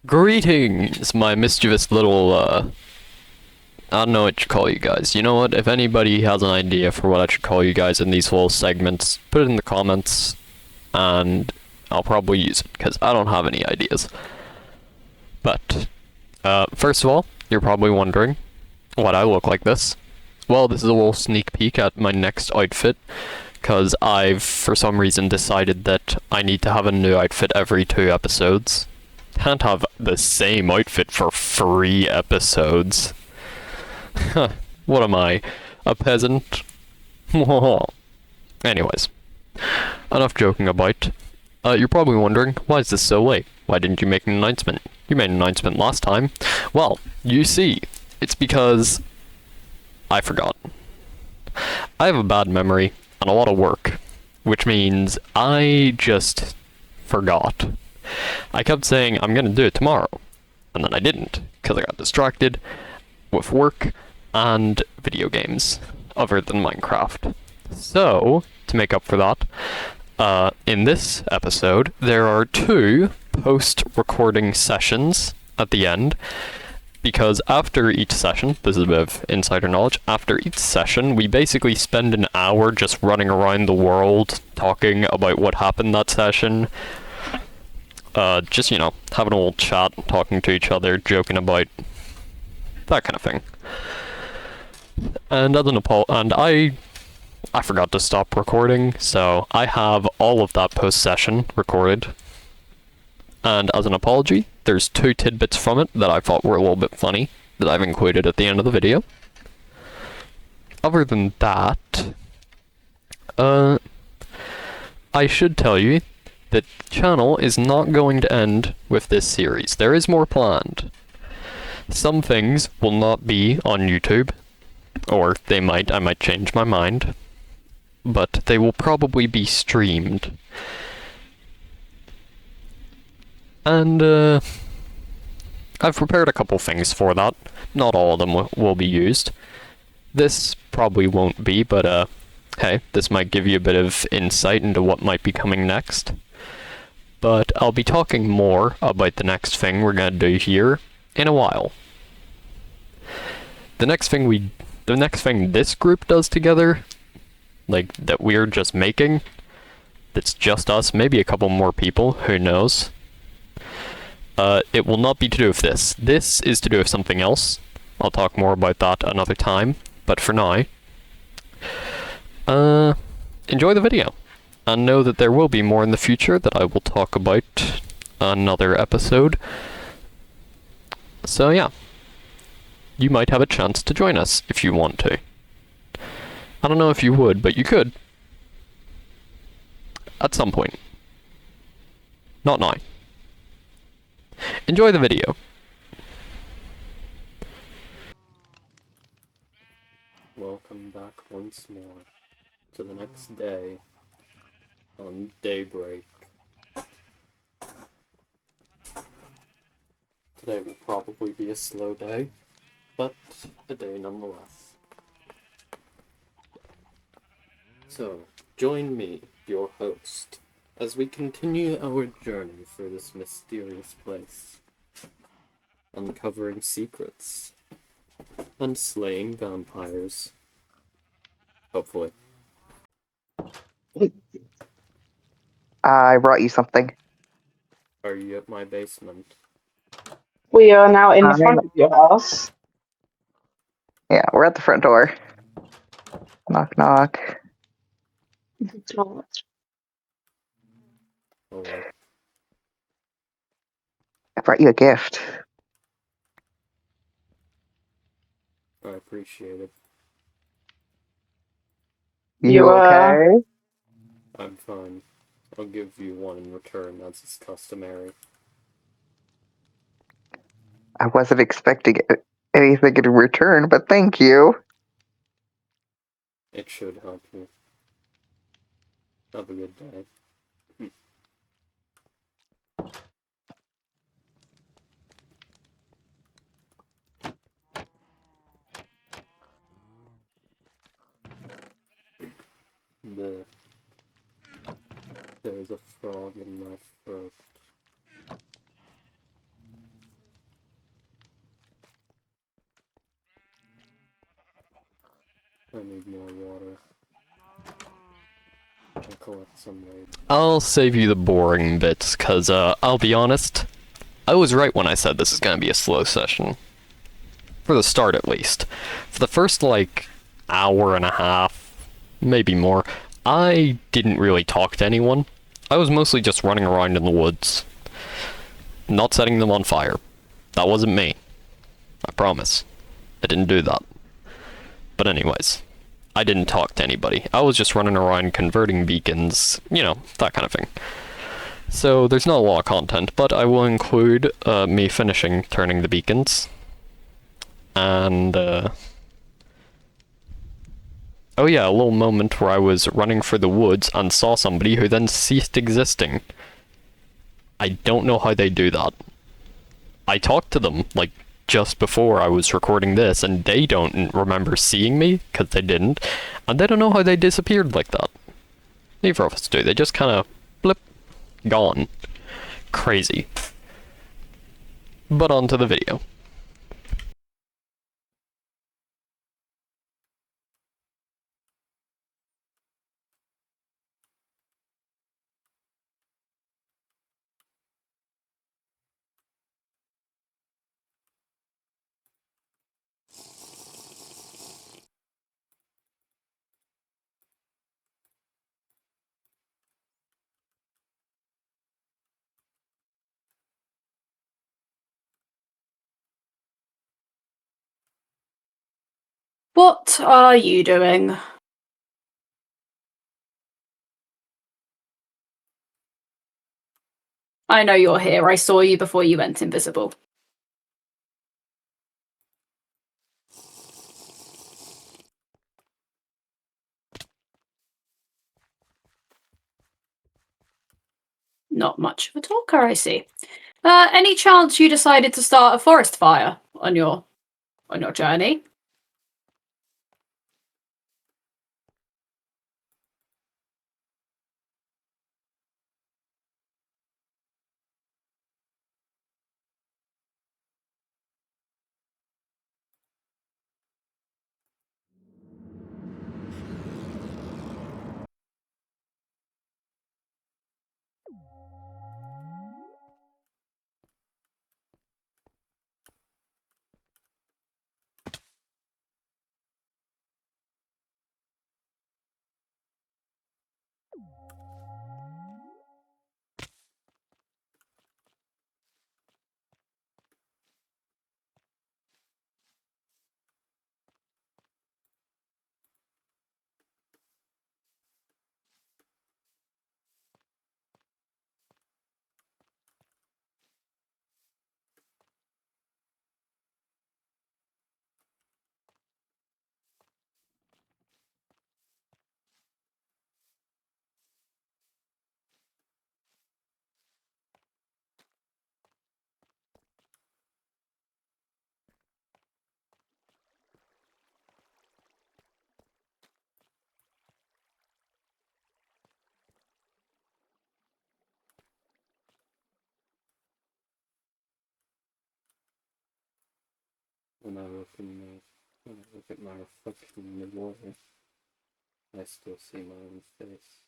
Greetings, my mischievous little, I don't know what to call you guys. You know what? If anybody has an idea for what I should call you guys in these little segments, put it in the comments, and I'll probably use it, because I don't have any ideas. But, first of all, you're probably wondering why I look like this. Well, this is a little sneak peek at my next outfit, because I've, for some reason, decided that I need to have a new outfit every 2 episodes. Can't have the same outfit for 3 episodes. What am I? A peasant? Anyways, enough joking about. You're probably wondering, why is this so late? Why didn't you make an announcement? You made an announcement last time. Well, you see, it's because I forgot. I have a bad memory and a lot of work, which means I just forgot. I kept saying I'm gonna do it tomorrow, and then I didn't, because I got distracted with work and video games, other than Minecraft. So, to make up for that, in this episode, there are 2 post-recording sessions at the end, because after each session, this is a bit of insider knowledge, after each session, we basically spend an hour just running around the world, talking about what happened that session, just, having a little chat, talking to each other, joking about that kind of thing. And I forgot to stop recording, so I have all of that post-session recorded. And as an apology, there's 2 tidbits from it that I thought were a little bit funny that I've included at the end of the video. Other than that, I should tell you that the channel is not going to end with this series. There is more planned. Some things will not be on YouTube, or I might change my mind, but they will probably be streamed. And, I've prepared a couple things for that. Not all of them will be used. This probably won't be, but, hey, this might give you a bit of insight into what might be coming next. But I'll be talking more about the next thing we're gonna do here in a while. The next thing this group does together, like, that we're just making, that's just us, maybe a couple more people, who knows. It will not be to do with this. This is to do with something else. I'll talk more about that another time, but for now, enjoy the video. And know that there will be more in the future that I will talk about another episode. So yeah, you might have a chance to join us if you want to. I don't know if you would, but you could. At some point. Not now. Enjoy the video. Welcome back once more to the next day on Daybreak. Today will probably be a slow day, but a day nonetheless. So, join me, your host, as we continue our journey through this mysterious place, uncovering secrets and slaying vampires. Hopefully. I brought you something. Are you at my basement? We are now in the Hi. front of your house. Yeah, we're at the front door. Knock, knock. It's not. Oh well. I brought you a gift. I appreciate it. You okay? I'm fine. I'll give you one in return, as is customary. I wasn't expecting anything in return, but thank you. It should help you. Have a good day. There's a frog in my throat. I need more water. I'll collect some later. I'll save you the boring bits, cause I'll be honest, I was right when I said this is gonna be a slow session. For the start, at least. For the first, like, hour and a half, maybe more, I didn't really talk to anyone. I was mostly just running around in the woods. Not setting them on fire. That wasn't me. I promise. I didn't do that. But anyways, I didn't talk to anybody. I was just running around converting beacons, you know, that kind of thing. So there's not a lot of content, but I will include me finishing turning the beacons. And, oh yeah, a little moment where I was running for the woods and saw somebody who then ceased existing. I don't know how they do that. I talked to them, like, just before I was recording this, and they don't remember seeing me, because they didn't, and they don't know how they disappeared like that. Neither of us do. They just kind of, blip, gone. Crazy. But on to the video. What are you doing? I know you're here. I saw you before you went invisible. Not much of a talker, I see. Any chance you decided to start a forest fire on your journey? When I look at my reflection in the water, I still see my own face.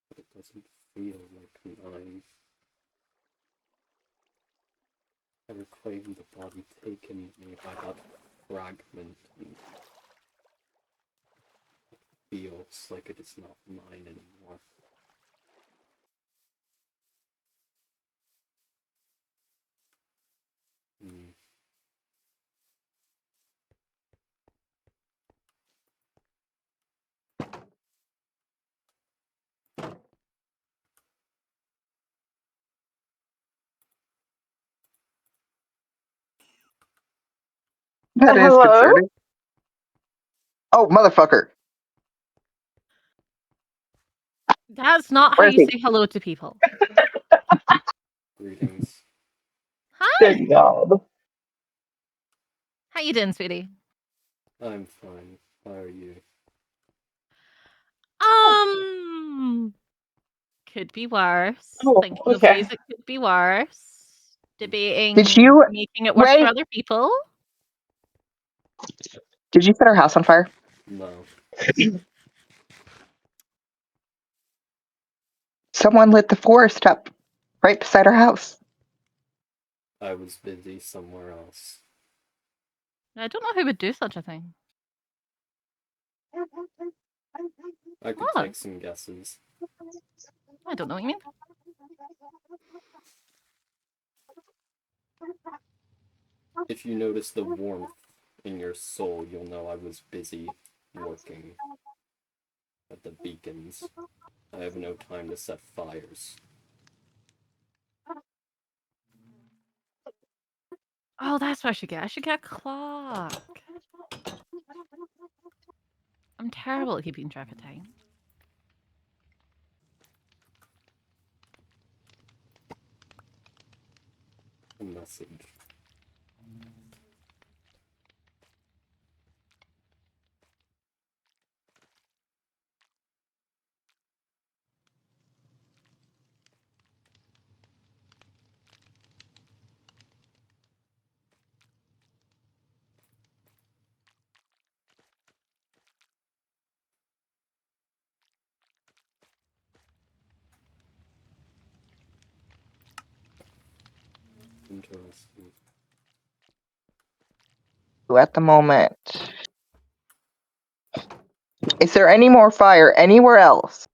But it doesn't feel like mine. I reclaim the body taken from me by that fragment, and it feels like it is not mine anymore. Hmm. That is Hello? concerning. Oh, motherfucker. That's not how Where is you he? say hello to people. Greetings. Hi, Good God. how you doing, sweetie? I'm fine. How are you? Could be worse. Oh, Thinking of okay. ways it could be worse. Debating Did you making it worse for wait? other people. Did you set our house on fire? No. Someone lit the forest up right beside our house. I was busy somewhere else. I don't know who would do such a thing. I could What? take some guesses. I don't know what you mean. If you notice the warmth in your soul, you'll know I was busy working at the beacons. I have no time to set fires. Oh, that's what I should get. I should get a clock. I'm terrible at keeping track of time. A message. Interesting. At the moment. Is there any more fire anywhere else?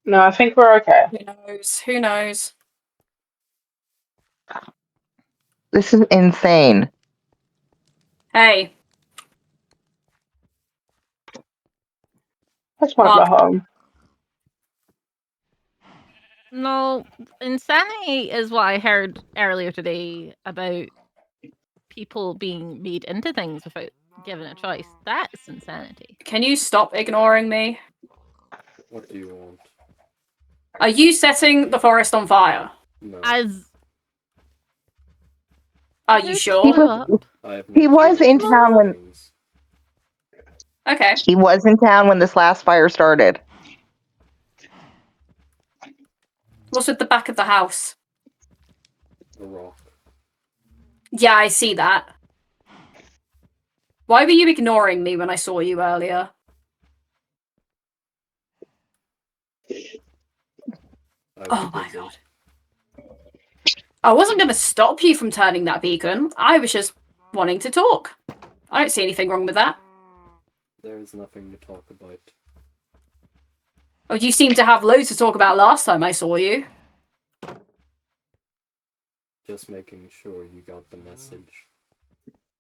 No, I think we're okay. Who knows? Who knows? This is insane. Hey, Let's want to go Mark. home. No, insanity is what I heard earlier today about people being made into things without given a choice. That's insanity. Can you stop ignoring me? What do you want? Are you setting the forest on fire? No. As Are you who sure? blew up? I have no He was time in for town when things. Okay. he was in town when this last fire started. What's at the back of the house? A rock. Yeah, I see that. Why were you ignoring me when I saw you earlier? I was Oh my busy. god. I wasn't going to stop you from turning that beacon. I was just wanting to talk. I don't see anything wrong with that. There is nothing to talk about. Oh, you seemed to have loads to talk about last time I saw you. Just making sure you got the message.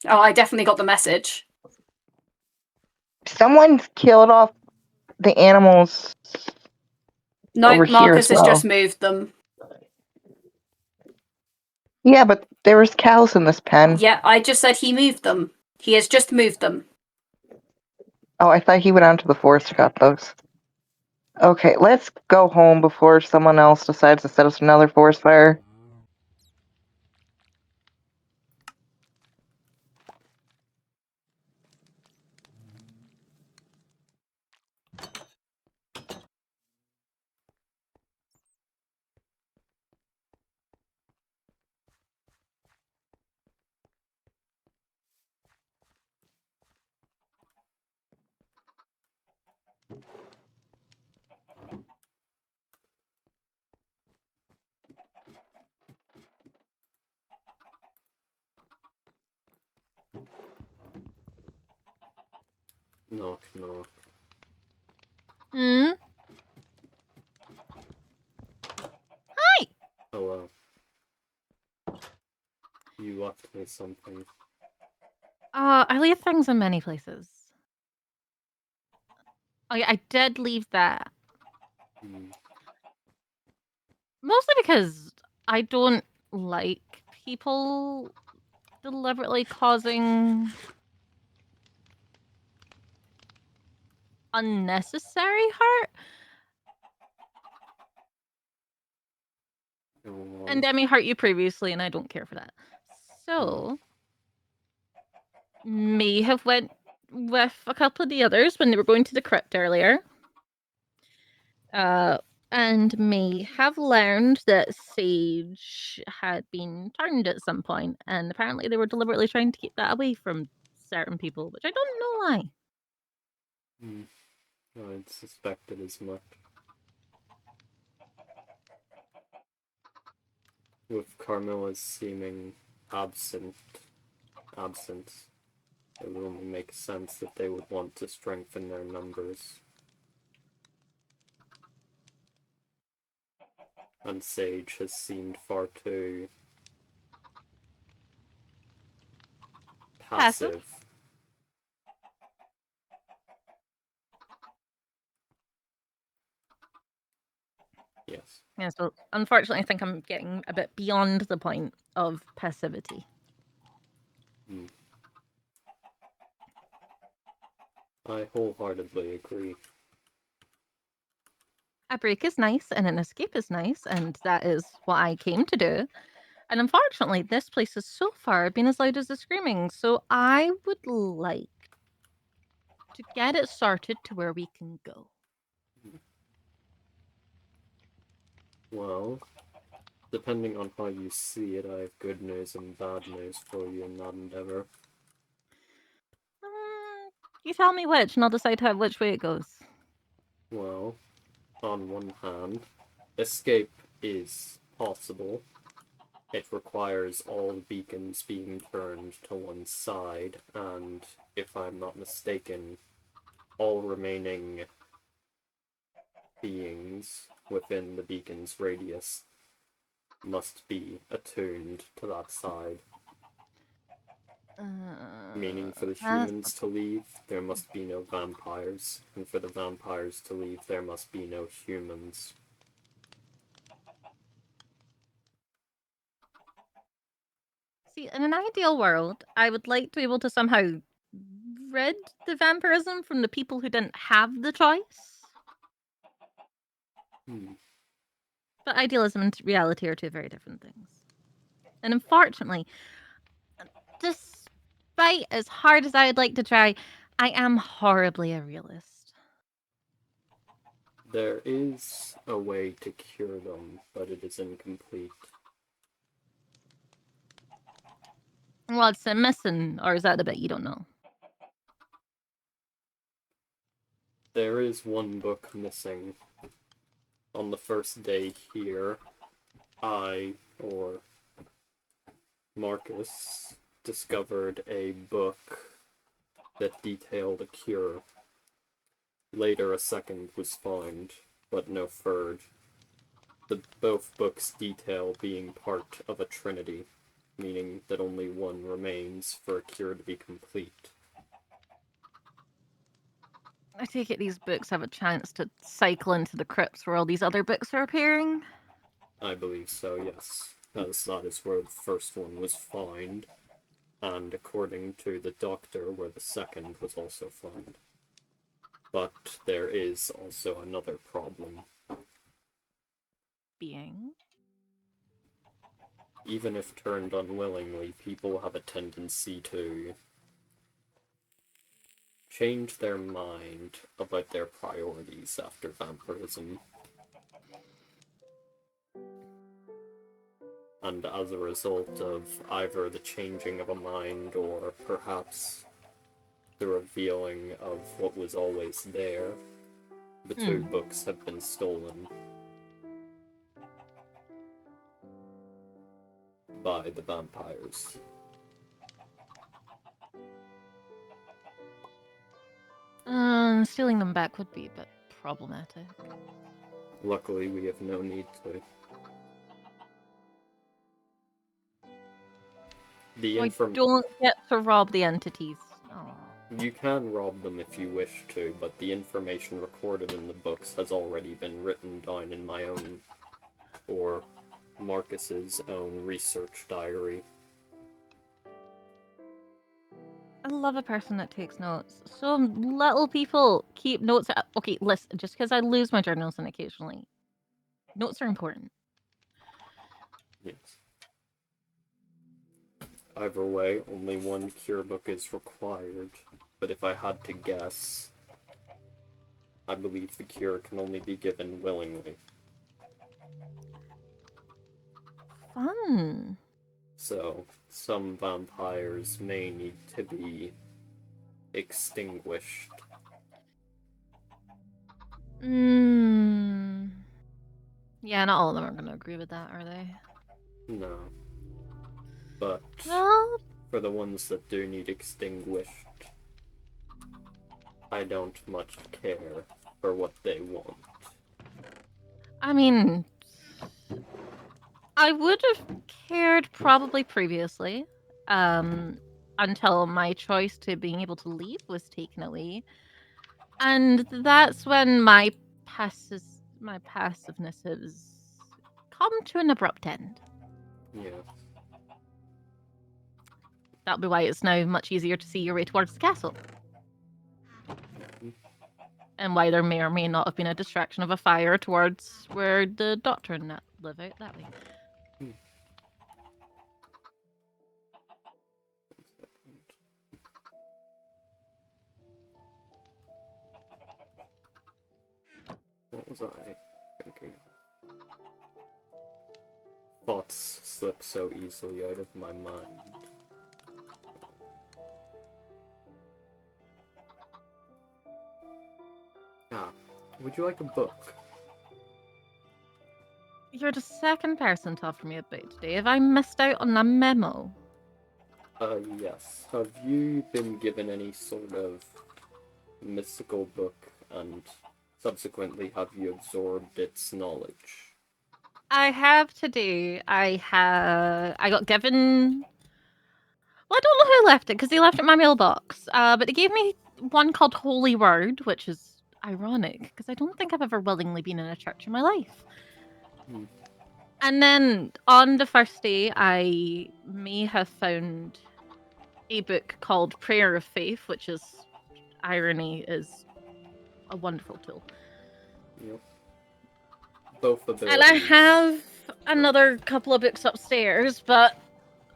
Oh, I definitely got the message. Someone killed off the animals No, over here Marcus as has well. just moved them. Yeah, but there was cows in this pen. Yeah, I just said he moved them. He has just moved them. Oh, I thought he went out to the forest and got those. Okay, let's go home before someone else decides to set us another forest fire. Knock, knock. Hmm? Hi! Hello. You left me something. I leave things in many places. Oh yeah, I did leave that. Hmm. Mostly because I don't like people deliberately causing unnecessary hurt. Go on. And Demi hurt you previously, and I don't care for that. So, may have went with a couple of the others when they were going to the crypt earlier. And may have learned that Sage had been turned at some point, and apparently they were deliberately trying to keep that away from certain people, which I don't know why. I'd suspected as much. With Carmilla's seeming absence, it would only make sense that they would want to strengthen their numbers. And Sage has seemed far too passive. Yes. Yeah, so unfortunately, I think I'm getting a bit beyond the point of passivity. I wholeheartedly agree. A break is nice and an escape is nice, and that is what I came to do. And unfortunately, this place has so far been as loud as the screaming, so I would like to get it sorted to where we can go. Well, depending on how you see it, I have good news and bad news for you in that endeavor. You tell me which, and I'll decide which way it goes. Well, on one hand, escape is possible. It requires all the beacons being turned to one side, and if I'm not mistaken, all remaining beings within the beacon's radius must be attuned to that side. Meaning for the humans to leave, there must be no vampires, and for the vampires to leave, there must be no humans. See, in an ideal world, I would like to be able to somehow rid the vampirism from the people who didn't have the choice. But idealism and reality are two very different things. And unfortunately, despite as hard as I would like to try, I am horribly a realist. There is a way to cure them, but it is incomplete. What's it missing, or is that the bit you don't know? There is one book missing. On the first day here, I, or Marcus, discovered a book that detailed a cure. Later a second was found, but no third. Both books detail being part of a trinity, meaning that only one remains for a cure to be complete. I take it these books have a chance to cycle into the crypts where all these other books are appearing? I believe so, yes, as that is where the first one was found, and according to the doctor, where the second was also found. But there is also another problem. Being? Even if turned unwillingly, people have a tendency to change their mind about their priorities after vampirism. And as a result of either the changing of a mind or perhaps the revealing of what was always there, the two books have been stolen by the vampires. Stealing them back would be a bit problematic. Luckily, we have no need to. I don't get to rob the entities. Oh. You can rob them if you wish to, but the information recorded in the books has already been written down in my own, or Marcus's own research diary. I love a person that takes notes. So little people keep notes. Okay, listen, just because I lose my journals and occasionally, notes are important. Yes. Either way, only one cure book is required, but if I had to guess, I believe the cure can only be given willingly. Fun. So, some vampires may need to be extinguished. Yeah, not all of them are going to agree with that, are they? No. But Well, for the ones that do need extinguished, I don't much care for what they want. I mean, I would have cared probably previously, until my choice to being able to leave was taken away. And that's when my passiveness has come to an abrupt end. Yeah. That'll be why it's now much easier to see your way towards the castle. And why there may or may not have been a distraction of a fire towards where the doctor and that live out that way. What was I thinking? Thoughts slip so easily out of my mind. Ah, would you like a book? You're the second person to offer me a book today. Have I missed out on a memo? Yes. Have you been given any sort of mystical book, and subsequently have you absorbed its knowledge? I have today. I got given. Well, I don't know who left it because they left it in my mailbox. But they gave me one called Holy Word, which is ironic because I don't think I've ever willingly been in a church in my life. Hmm. And then on the first day, I may have found a book called Prayer of Faith, which is irony is a wonderful tool. Yep. Both abilities. And I have another couple of books upstairs, but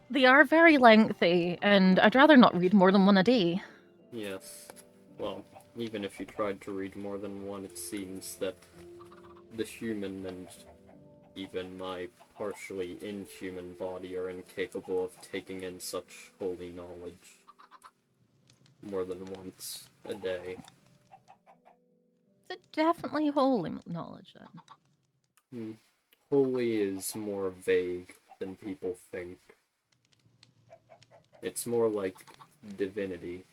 they are very lengthy, and I'd rather not read more than one a day. Yes. Well, even if you tried to read more than one, it seems that the human and even my partially inhuman body are incapable of taking in such holy knowledge more than once a day. Is it definitely holy knowledge then? Holy is more vague than people think. It's more like divinity,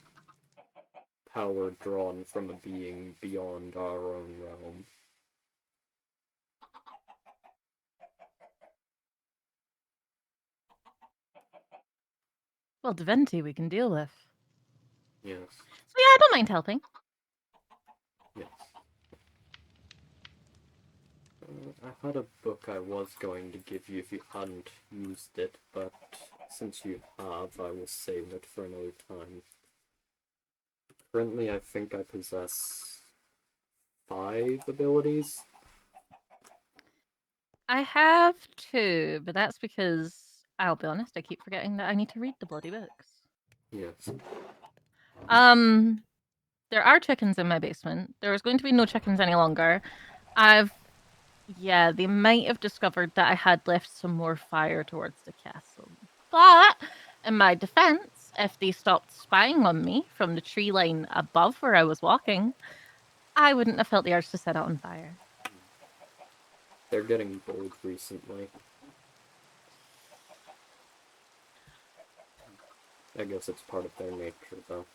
power drawn from a being beyond our own realm. Well, divinity we can deal with. Yes. So yeah, I don't mind helping. Yes. I had a book I was going to give you if you hadn't used it, but since you have, I will save it for another time. Currently, I think I possess 5 abilities. I have 2, but that's because, I'll be honest, I keep forgetting that I need to read the bloody books. Yes. There are chickens in my basement. There is going to be no chickens any longer. Yeah, they might have discovered that I had left some more fire towards the castle. But, in my defense, if they stopped spying on me from the tree line above where I was walking, I wouldn't have felt the urge to set it on fire. They're getting bold recently. I guess it's part of their nature, though.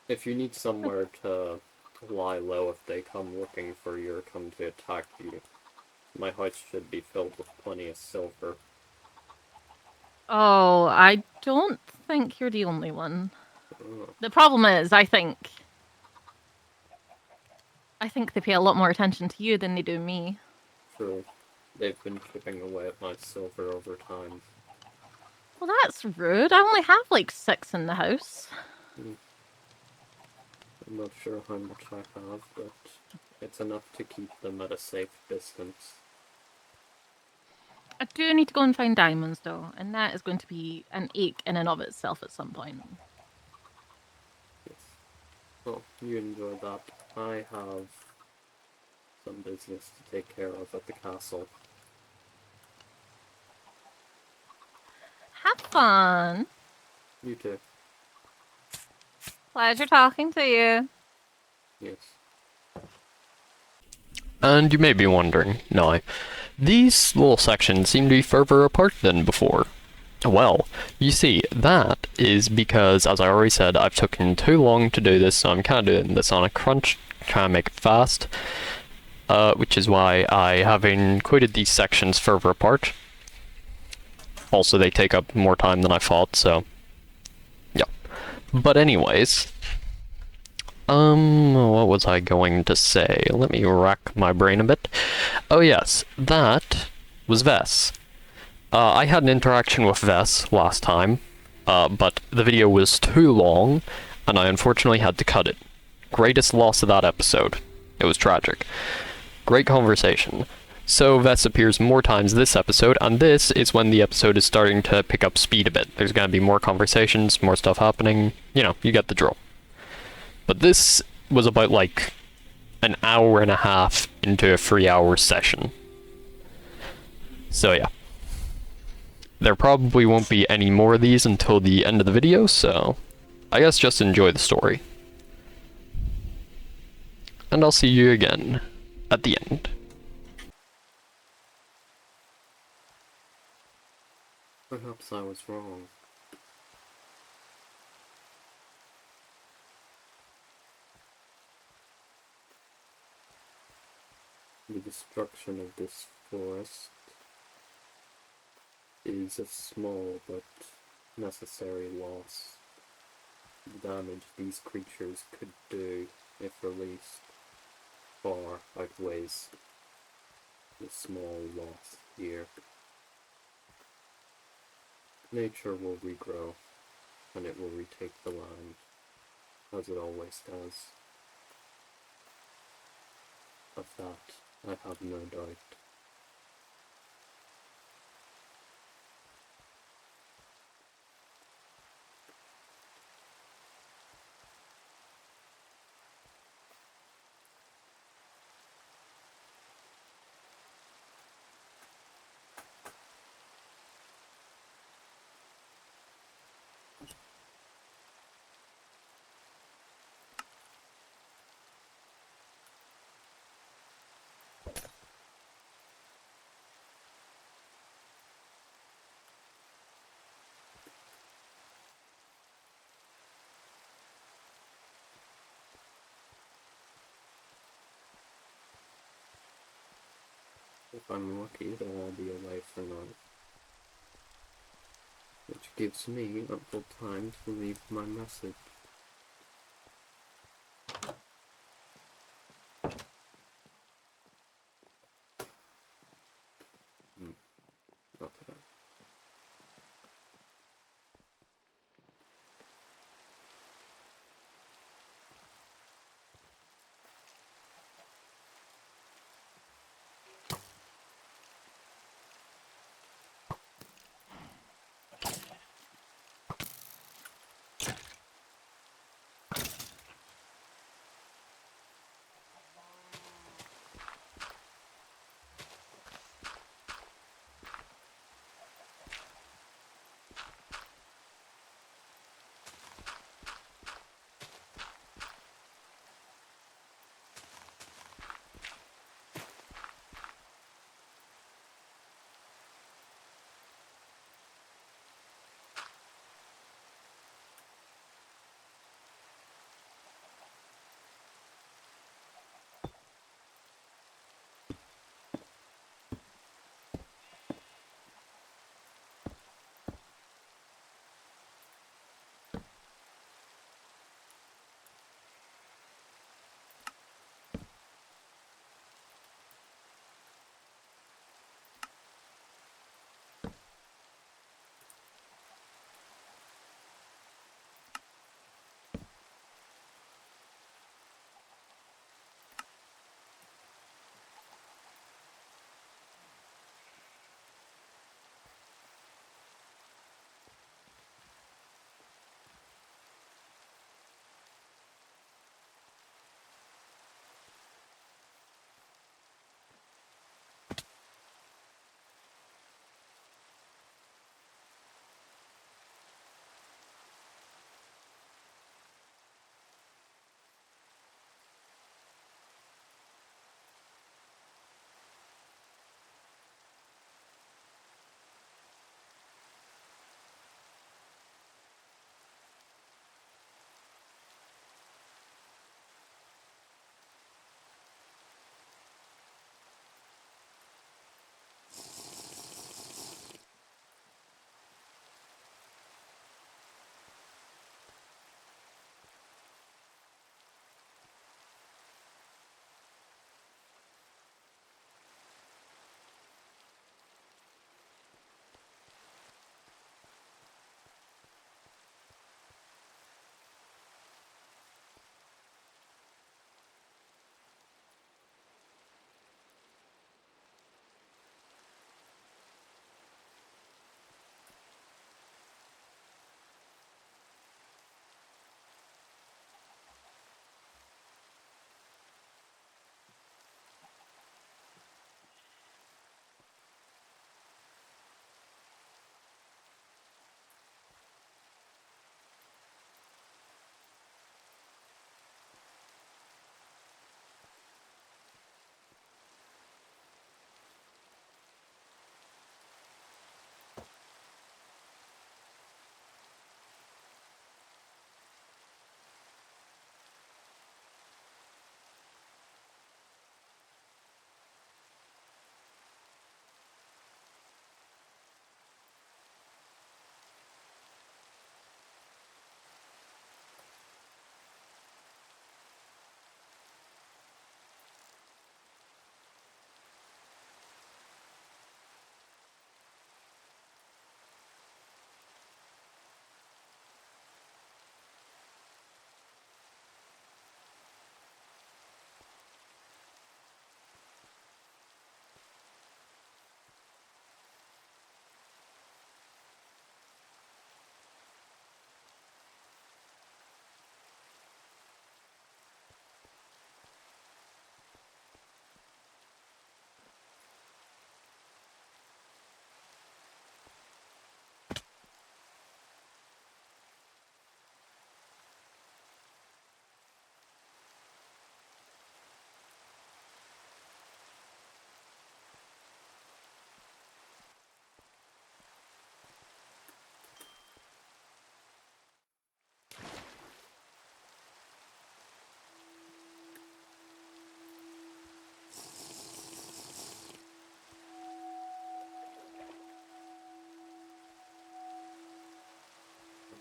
If you need somewhere to lie low if they come looking for you or come to attack you, my house should be filled with plenty of silver. Oh, I don't think you're the only one. Oh, The problem is, I think they pay a lot more attention to you than they do me. true. They've been chipping away at my silver over time. Well, that's rude. I only have like 6 in the house. I'm not sure how much I have, but it's enough to keep them at a safe distance. I do need to go and find diamonds, though, and that is going to be an ache in and of itself at some point. Yes. Well, you enjoy that. I have some business to take care of at the castle. Have fun. You too. Pleasure talking to you. Yes. And you may be wondering, now, these little sections seem to be further apart than before. Well, you see, that is because, as I already said, I've taken too long to do this, so I'm kind of doing this on a crunch, trying to make it fast, which is why I have included these sections further apart. Also, they take up more time than I thought, so, yeah. But anyways, what was I going to say? Let me rack my brain a bit. Oh yes, that was Vess. I had an interaction with Vess last time, but the video was too long, and I unfortunately had to cut it. Greatest loss of that episode. It was tragic. Great conversation. So Vess appears more times this episode, and this is when the episode is starting to pick up speed a bit. There's gonna be more conversations, more stuff happening, you know, you get the drill. But this was about like an hour and a half into a 3-hour session. So yeah. There probably won't be any more of these until the end of the video, so I guess just enjoy the story. And I'll see you again at the end. Perhaps I was wrong. The destruction of this forest is a small but necessary loss. The damage these creatures could do, if released, far outweighs the small loss here. Nature will regrow, and it will retake the land, as it always does. Of that, I have no doubt. If I'm lucky, then I'll be alive for now. Which gives me ample time to leave my message. Not that.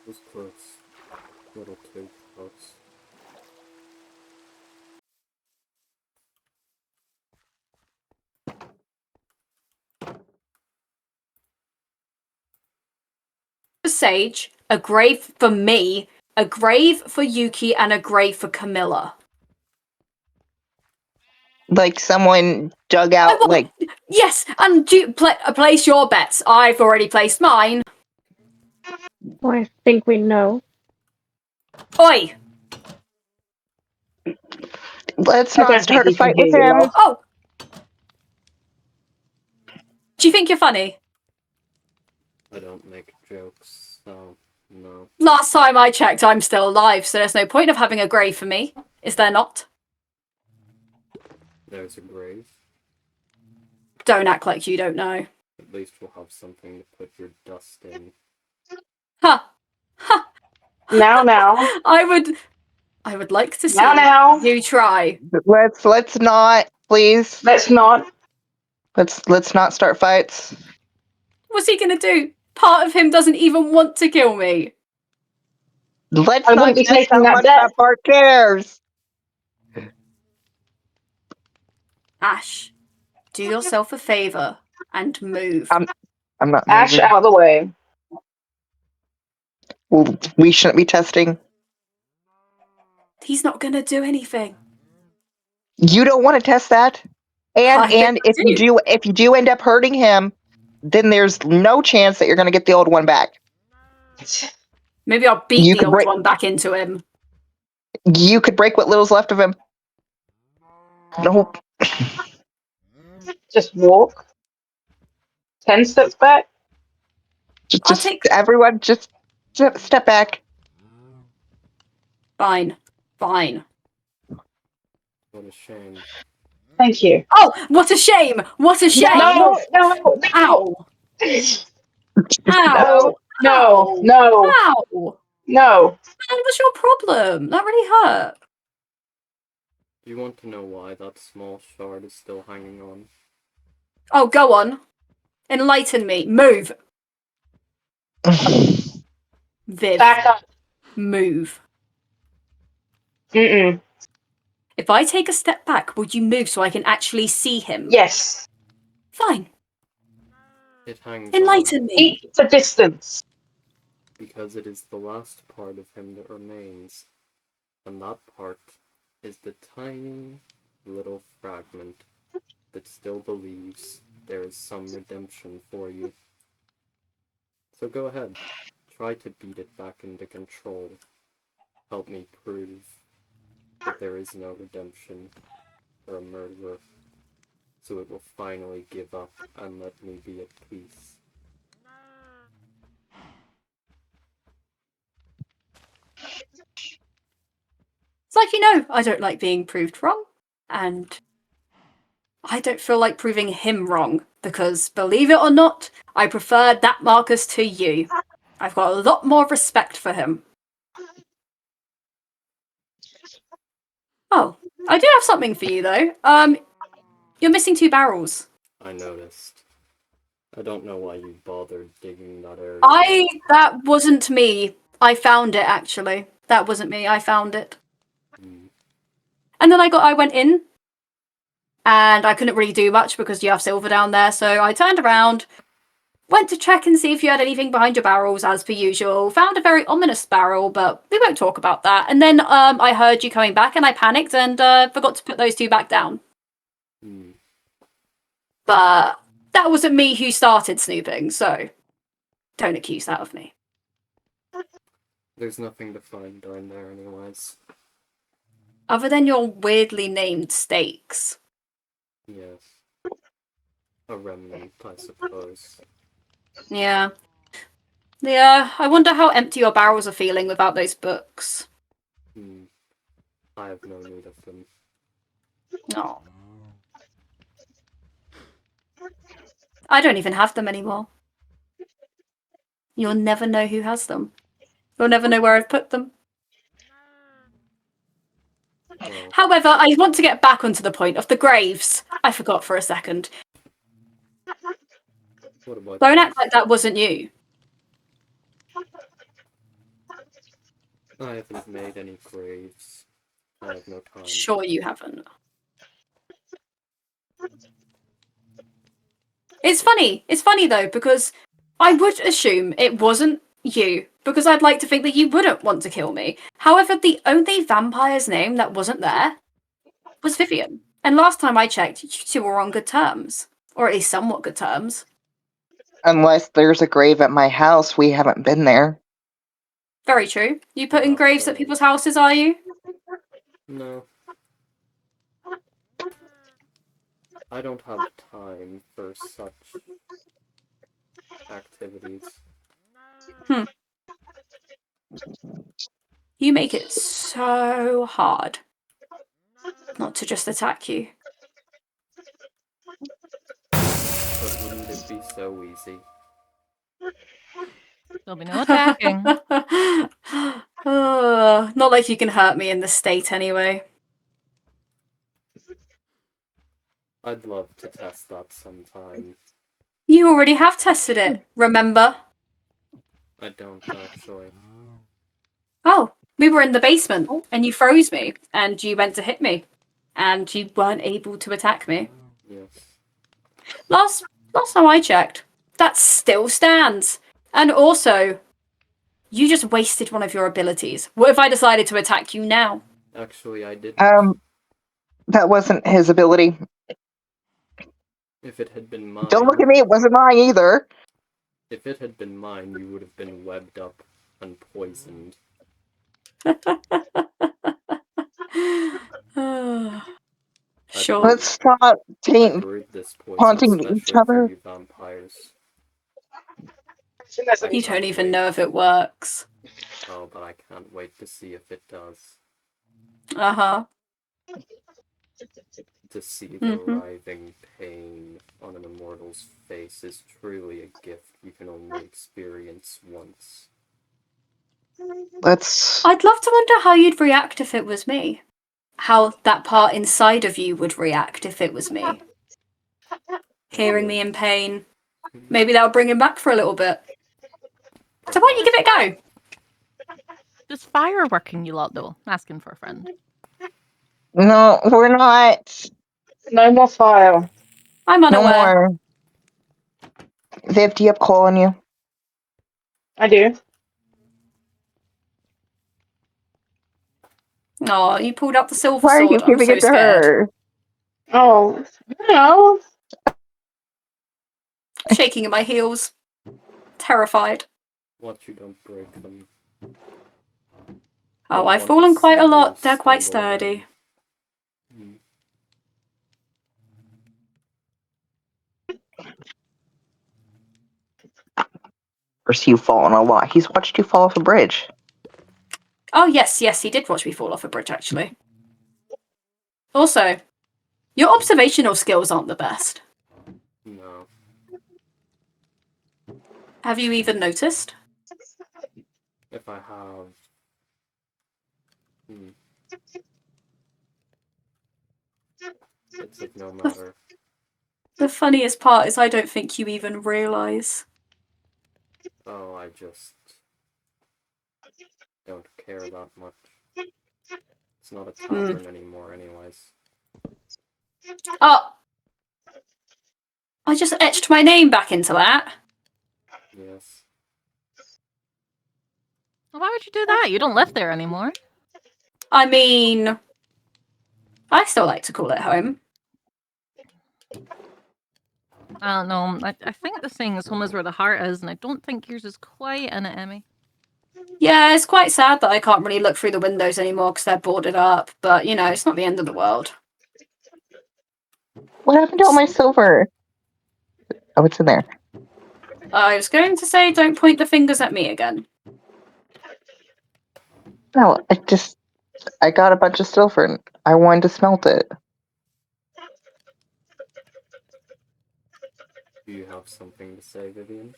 was close. Little too close. For Sage, a grave for me, a grave for Yuki, and a grave for Camilla. Like someone dug out, like Yes, and place your bets. I've already placed mine. Well, I think we know. Oi! let's I not don't think start a he can fight hear with you him. well. Oh! Do you think you're funny? I don't make jokes, so no. Last time I checked, I'm still alive, so there's no point of having a grave for me. Is there not? There's a grave. Don't act like you don't know. At least we'll have something to put your dust in. Ha! Ha! Now. I would like to see Now. you try. Let's not, please. Let's not. Let's not start fights. What's he gonna do? Part of him doesn't even want to kill me. Let's I not wouldn't be test taking how that much bet. that part cares. Ash, do yourself a favor and move. I'm not Ash moving. out of the way. Well, we shouldn't be testing. He's not gonna do anything. You don't want to test that. I And if you do end up hurting him, then there's no chance that you're going to get the old one back. Maybe I'll beat You the could old break- one back into him. You could break what little's left of him. No, Just walk. 10 steps back. I'll just take- everyone, just step back. Fine. Fine. What a shame. Thank you. Oh, what a shame! What a shame! No. Ow! No. Ow! No. No. Ow! No. Man, what's your problem? That really hurt. Do you want to know why that small shard is still hanging on? Oh, go on. Enlighten me. Move. Viv. Back up. Move. Mm-mm. If I take a step back, would you move so I can actually see him? Yes. Fine. It hangs Enlighten on me. Keep the distance. because it is the last part of him that remains. And that part is the tiny little fragment that still believes there is some redemption for you. So go ahead, try to beat it back into control. Help me prove that there is no redemption for a murderer, so it will finally give up and let me be at peace. It's like, you know, I don't like being proved wrong, and I don't feel like proving him wrong, because, believe it or not, I prefer that Marcus to you. I've got a lot more respect for him. Oh, I do have something for you, though. You're missing 2 barrels. I noticed. I don't know why you bothered digging that area. That wasn't me. I found it, actually. That wasn't me. I found it. And then I went in, and I couldn't really do much because you have silver down there, so I turned around, went to check and see if you had anything behind your barrels, as per usual. Found a very ominous barrel, but we won't talk about that. And then I heard you coming back, and I panicked and forgot to put those 2 back down. But that wasn't me who started snooping, so don't accuse that of me. There's nothing to find down there anyways. Other than your weirdly named steaks. Yes. A remnant, I suppose. Yeah. Yeah, I wonder how empty your barrels are feeling without those books. I have no need of them. No. I don't even have them anymore. You'll never know who has them. You'll never know where I've put them. Well, However, I want to get back onto the point of the graves. I forgot for a second. what about Don't you? act like that wasn't you. I haven't made any graves. I have no time. Sure you haven't. It's funny. It's funny though, because I would assume it wasn't you, because I'd like to think that you wouldn't want to kill me. However, the only vampire's name that wasn't there was Vivian. And last time I checked, you two were on good terms. Or at least somewhat good terms. Unless there's a grave at my house, we haven't been there. Very true. You put in Not graves at really. people's houses, are you? No. I don't have time for such activities. You make it so hard not to just attack you. But wouldn't it be so easy? There'll be no attacking. Not like you can hurt me in this state anyway. I'd love to test that sometime. You already have tested it, remember? I don't actually. Oh, we were in the basement and you froze me and you went to hit me and you weren't able to attack me. Yes. Last time I checked, that still stands. And also, you just wasted one of your abilities. What if I decided to attack you now? Actually, I didn't. That wasn't his ability. If it had been mine... Don't look at me, it wasn't mine either. If it had been mine, you would have been webbed up and poisoned. Sure. Let's stop I taking brewed this poison haunting each especially for other. you vampires. You don't even know if it works. Oh, but I can't wait to see if it does. Uh-huh. To see the writhing pain on an immortal's face is truly a gift you can only experience once. I'd love to wonder how you'd react if it was me. How that part inside of you would react if it was me. Hearing me in pain. Maybe that'll bring him back for a little bit. So why don't you give it a go? Does fire working you lot though? Asking for a friend. No, we're not. No more fire. I'm No unaware. more. Viv, do you have coal on you? I do. Oh, you pulled out the silver Why are you sword. I'm giving so it to scared. her? Oh, no. Shaking in my heels. Terrified. Watch you don't break them. Oh, Don't I've want fallen to quite a see lot. you They're quite stumble sturdy. again. Or see you falling a lot. He's watched you fall off a bridge. Oh, yes, he did watch me fall off a bridge, actually. Also, your observational skills aren't the best. No. Have you even noticed? If I have... It's of no matter. The funniest part is I don't think you even realise. Oh, I just... don't care that much. It's not a tavern anymore anyways. Oh! I just etched my name back into that. Yes. Well, why would you do that? You don't live there anymore. I mean, I still like to call it home. I don't know. I think the saying is home is where the heart is, and I don't think yours is quite in it, Emmy. Yeah, it's quite sad that I can't really look through the windows anymore because they're boarded up, but, you know, it's not the end of the world. What happened to all my silver? Oh, it's in there. I was going to say, don't point the fingers at me again. No, I got a bunch of silver and I wanted to smelt it. Do you have something to say, Vivian?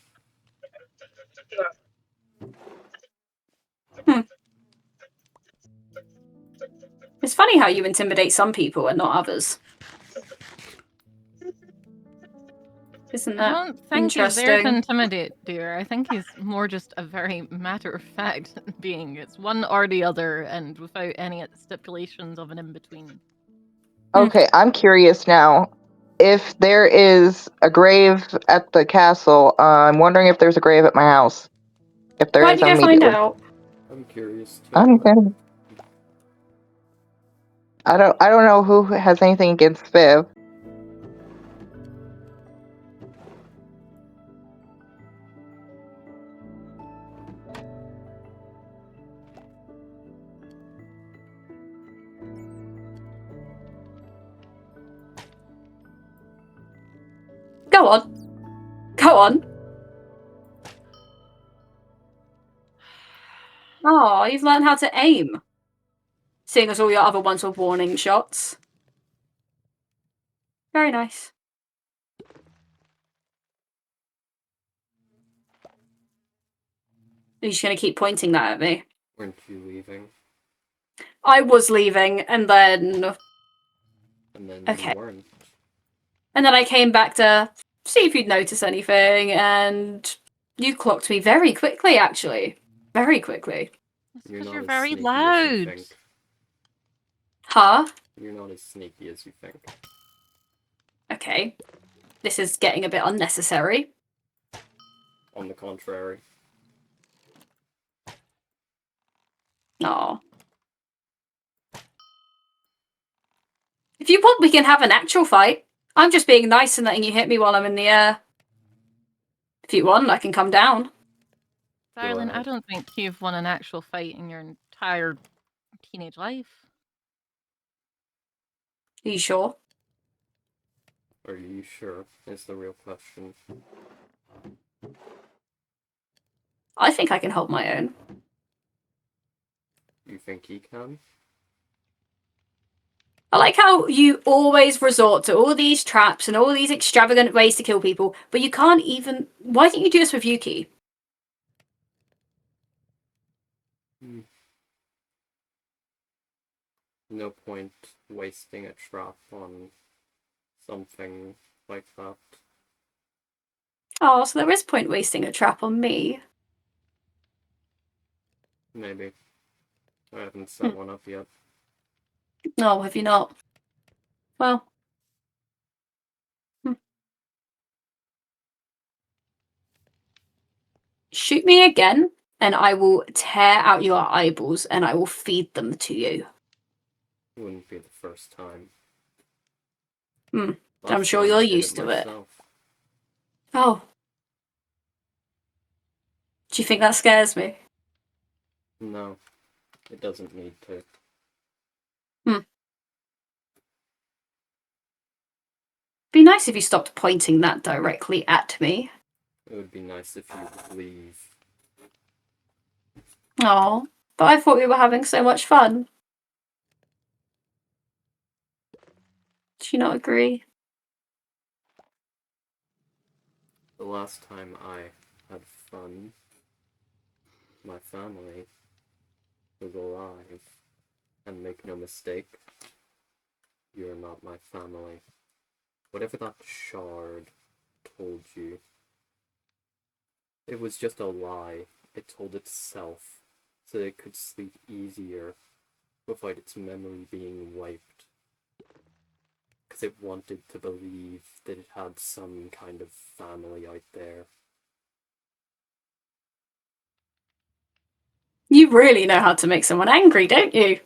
It's funny how you intimidate some people and not others. Isn't I that don't think he's there to interesting? intimidate, dear. I think he's more just a very matter-of-fact being. It's one or the other, and without any stipulations of an in-between. Okay, I'm curious now. If there is a grave at the castle, I'm wondering if there's a grave at my house. If there Why is, don't you go find immediately. out? I'm curious too. Okay. I don't know who has anything against Viv. Go on. Go on. Oh, you've learned how to aim. Seeing as all your other ones were warning shots. Very nice. Are you just going to keep pointing that at me? Weren't you leaving? I was leaving, and then... And then Okay. you weren't. And then I came back to see if you'd notice anything, and you clocked me very quickly, actually. Very quickly. You're Because not you're as very sneaky as you loud. think. Huh? You're not as sneaky as you think. Okay. This is getting a bit unnecessary. On the contrary. Aw. If you want, we can have an actual fight. I'm just being nice and letting you hit me while I'm in the air. If you want, I can come down. Darling, I ahead. don't think you've won an actual fight in your entire teenage life. Are you sure? Are you sure? Is the real question. I think I can hold my own. You think he can? I like how you always resort to all these traps and all these extravagant ways to kill people, but you can't even... Why didn't you do this with Yuki? No point wasting a trap on something like that. Oh, so there is point wasting a trap on me. Maybe. I haven't set one up yet. No, have you not? Well. Shoot me again, and I will tear out your eyeballs and I will feed them to you. It wouldn't be the first time. Hmm. Last I'm sure time you're I did used to it. myself. Oh. Do you think that scares me? No, it doesn't need to. Be nice if you stopped pointing that directly at me. It would be nice if you would leave. Oh, but I thought we were having so much fun. Do you not agree? The last time I had fun, my family was alive. And make no mistake, you're not my family. Whatever that shard told you, it was just a lie. It told itself so that it could sleep easier without its memory being wiped. Because it wanted to believe that it had some kind of family out there. You really know how to make someone angry, don't you?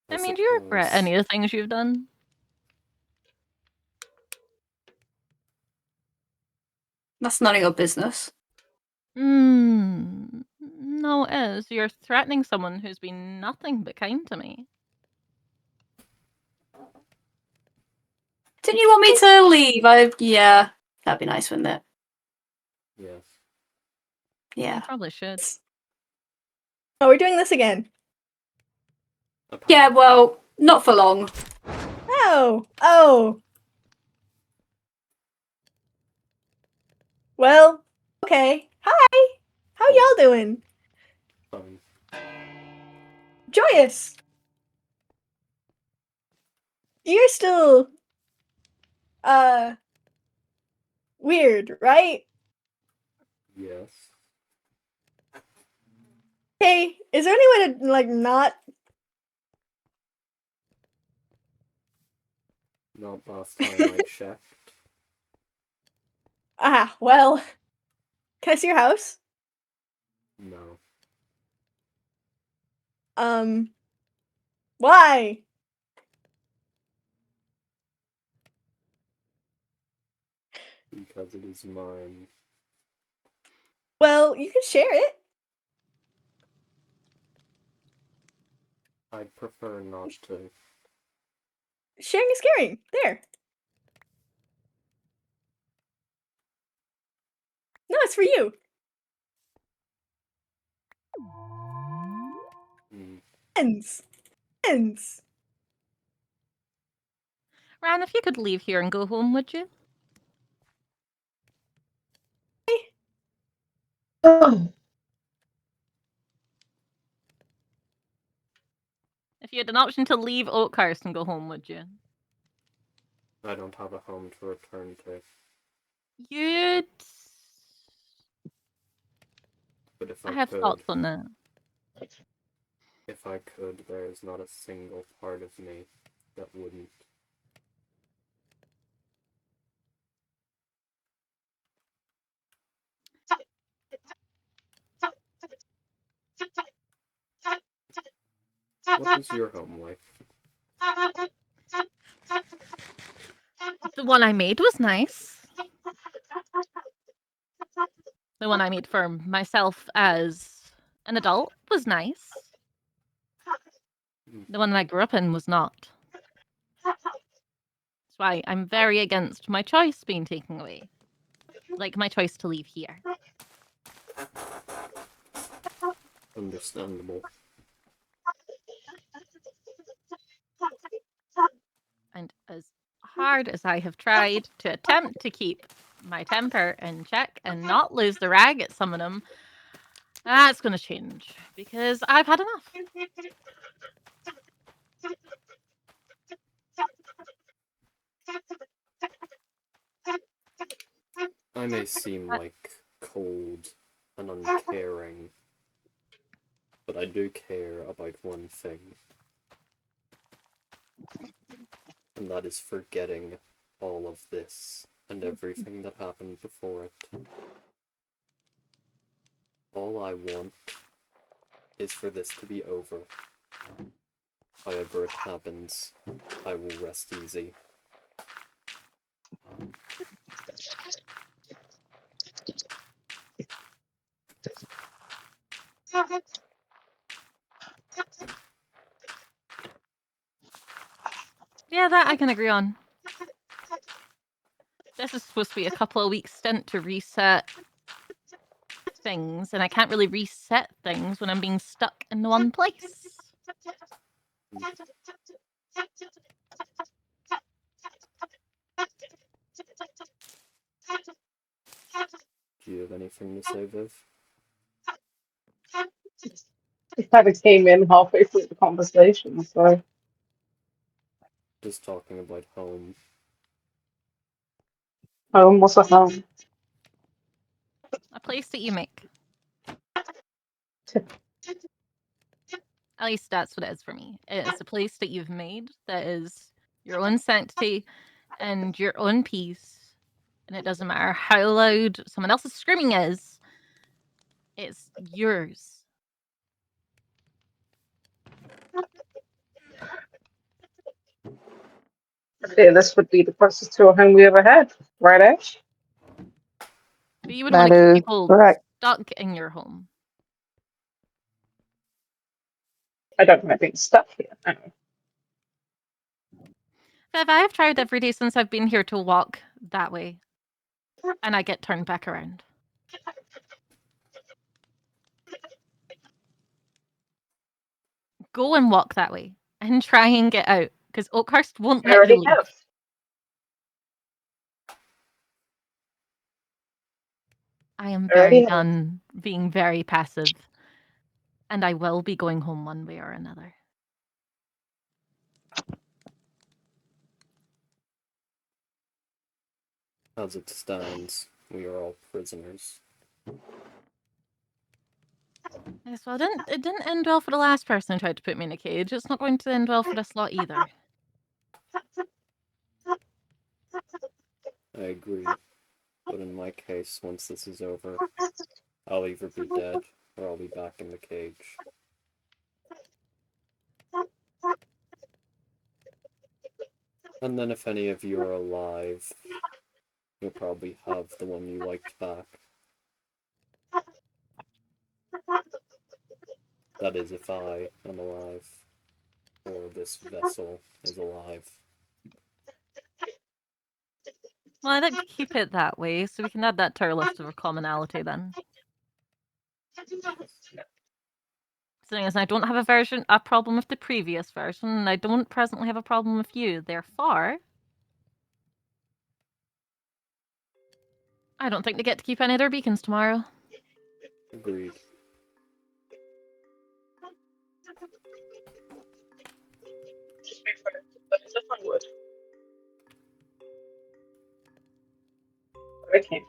I mean, do you regret suppose. any of the things you've done? That's none of your business. No, it is. You're threatening someone who's been nothing but kind to me. Didn't you want me to leave? Yeah, that'd be nice, wouldn't it? Yes. You Yeah. probably should. Oh, we're doing this again. Yeah, Apparently. well, not for long. Oh. Well, okay. Hi. How Oh. y'all doing? Fine. Joyous. You're still Weird, right? Yes. Hey, is there any way to, like, not... Not last time I checked. Ah, well... Can I see your house? No. Why? Because it is mine. Well, you can share it. I'd prefer not to. Sharing is caring. There. No, it's for you. Hmm. Ends. Ends. Ran, if you could leave here and go home, would you? If you had an option to leave Oakhurst and go home, would you? I don't have a home to return to. You'd. But if I I have could, thoughts on that. there is not a single part of me that wouldn't. What is your home like? The one I made was nice. The one I made for myself as an adult was nice. The one that I grew up in was not. That's why I'm very against my choice being taken away. Like my choice to leave here. Understandable. And as hard as I have tried to attempt to keep my temper in check and not lose the rag at some of them, that's going to change because I've had enough. I may seem like cold and uncaring, but I do care about one thing. And that is forgetting all of this and everything that happened before it. All I want is for this to be over. However it happens, I will rest easy. Yeah, that I can agree on. This is supposed to be a couple of weeks stint to reset things, and I can't really reset things when I'm being stuck in one place. Do you have anything to say, Viv? He kind of came in halfway through the conversation, so Just talking about home. home, what's a home? A place that you make. At least that's what it is for me. It's a place that you've made that is your own sanctity and your own peace. And it doesn't matter how loud someone else's screaming is, it's yours. Okay, this would be the closest to a home we ever had, right, Ash? But you wouldn't want That to keep is people correct. stuck in your home. I don't mind being stuck here. No. Viv, I have tried every day since I've been here to walk that way, and I get turned back around. Go and walk that way and try and get out, because Oakhurst won't I let you already leave. have. I am I already very have. done being very passive, and I will be going home one way or another. As it stands, we are all prisoners. Yes, well, it didn't end well for the last person who tried to put me in a cage. It's not going to end well for this lot either. I agree, but in my case, once this is over, I'll either be dead or I'll be back in the cage. And then if any of you are alive, you'll probably have the one you liked back. That is, if I am alive, or this vessel is alive. Well, I'd like to keep it that way, so we can add that to our list of our commonality then. Seeing as I don't have a problem with the previous version, and I don't presently have a problem with you, therefore, I don't think they get to keep any of their beacons tomorrow. Agreed. Just wait for it. But it's a fun wood. I can't.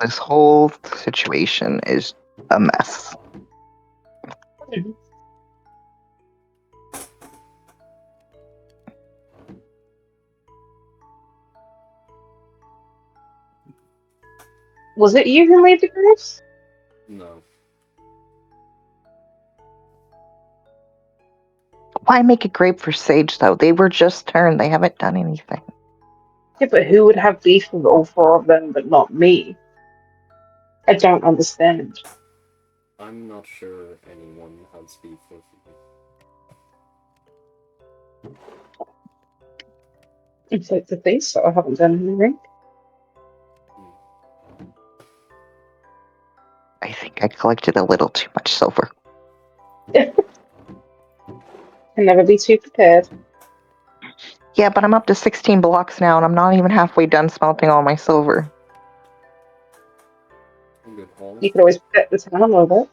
This whole situation is a mess. Was it you who made the graves? No. Why make a grave for Sage, though? They were just turned. They haven't done anything. Yeah, but who would have beef with all four of them but not me? I don't understand. I'm not sure anyone has beef with you. It's like to think so. I haven't done anything. I think I collected a little too much silver. Can never be too prepared. Yeah, but I'm up to 16 blocks now, and I'm not even halfway done smelting all my silver. Good call. You could always pet the town a little bit.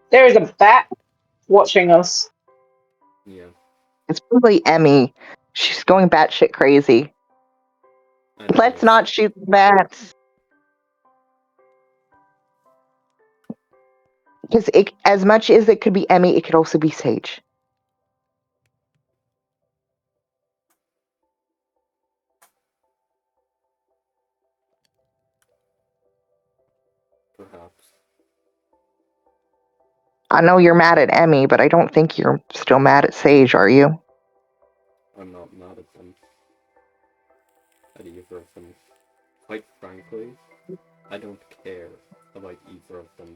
There is a bat watching us. Yeah. It's probably Emmy. She's going batshit crazy. Let's Anyways, not shoot the bats. Because as much as it could be Emmy, it could also be Sage. perhaps. I know you're mad at Emmy, but I don't think you're still mad at Sage, are you? I'm not mad at them. At either of them. Quite frankly, I don't care about either of them.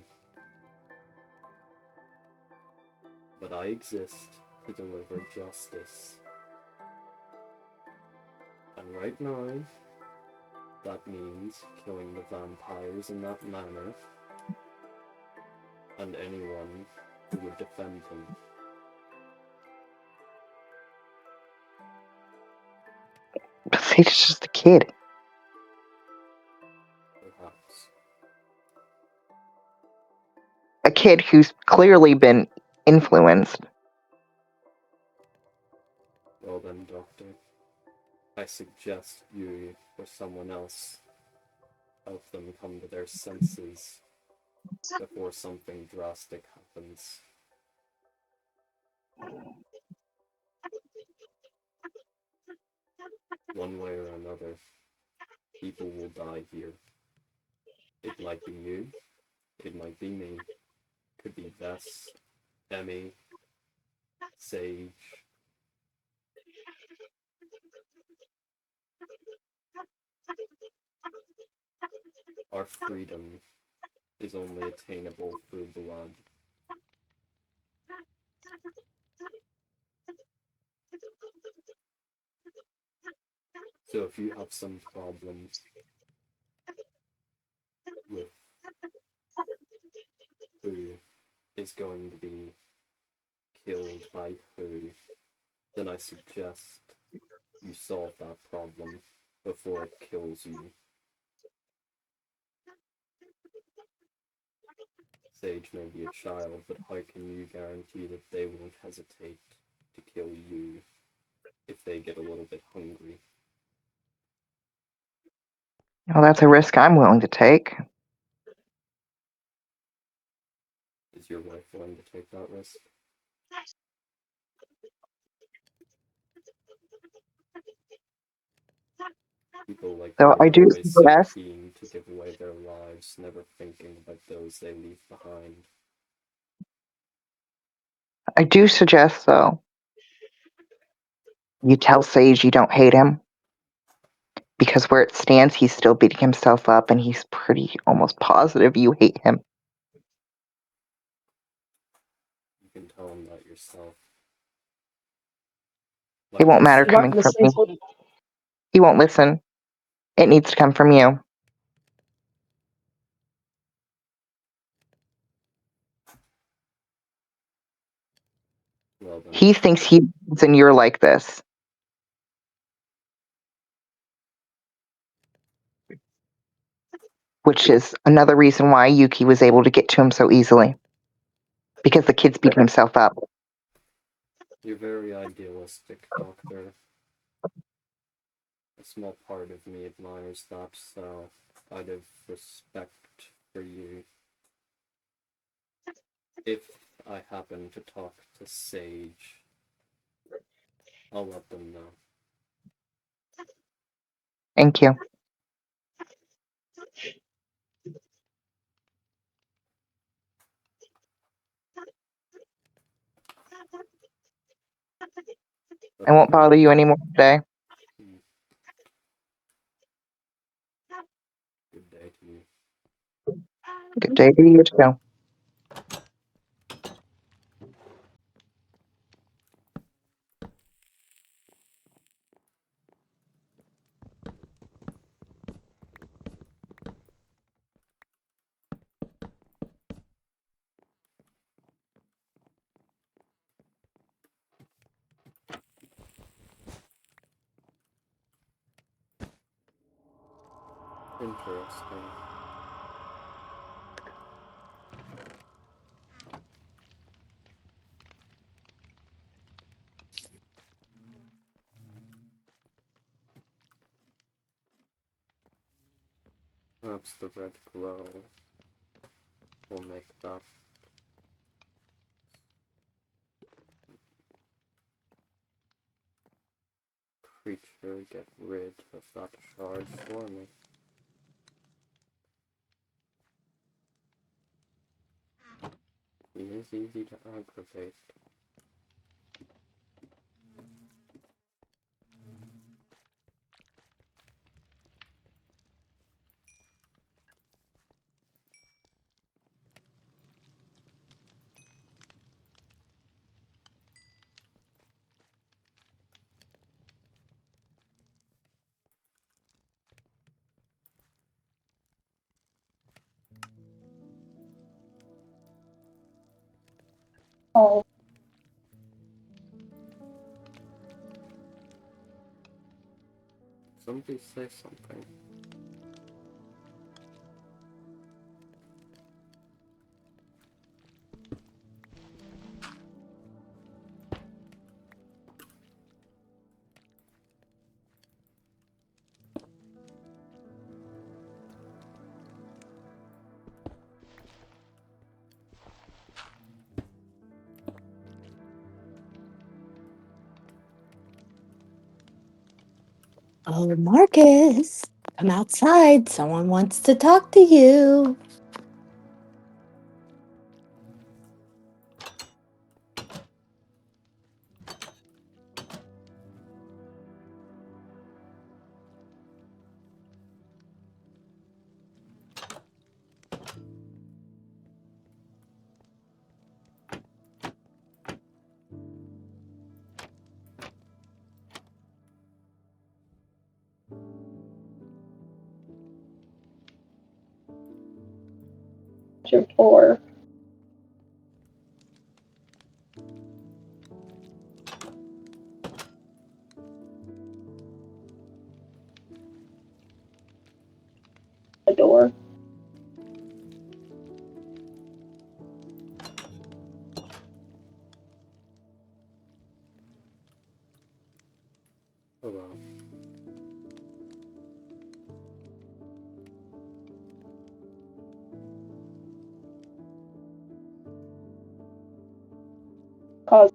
But I exist to deliver justice. And right now, that means killing the vampires in that manner, and anyone who would defend them. But Sage is just a kid. Perhaps. A kid who's clearly been influenced. Well then, Doctor, I suggest you or someone else help them come to their senses before something drastic happens. One way or another, people will die here. It might be you, it might be me, could be Vess, Emmy, Sage. Our freedom is only attainable through blood. So if you have some problems with who is going to be killed by who, then I suggest you solve that problem before it kills you. Sage may be a child, but how can you guarantee that they won't hesitate to kill you if they get a little bit hungry? Well, that's a risk I'm willing to take. Is your wife willing to take that risk? People like So her I are do always so suggest, keen to give away their lives, never thinking about those they leave behind. though, you tell Sage you don't hate him, because where it stands, he's still beating himself up, and he's pretty almost positive you hate him. You can tell him that yourself. It won't matter He coming won't from listen me. to He won't listen. It needs to come from you. Well then, He thinks he's and you're like this. Which is another reason why Yuki was able to get to him so easily. Because the kid's beating himself up. you're very idealistic, Doctor. A small part of me admires that, so out of respect for you, if I happen to talk to Sage, I'll let them know. Thank you. I won't bother you anymore today. Good day to you. Good day to you too. Interesting. Perhaps the red glow will make that creature get rid of that shard for me. He is easy to aggravate. Oh, Somebody say something. Oh, Marcus, come outside. Someone wants to talk to you. your floor. The door. Hello. Cause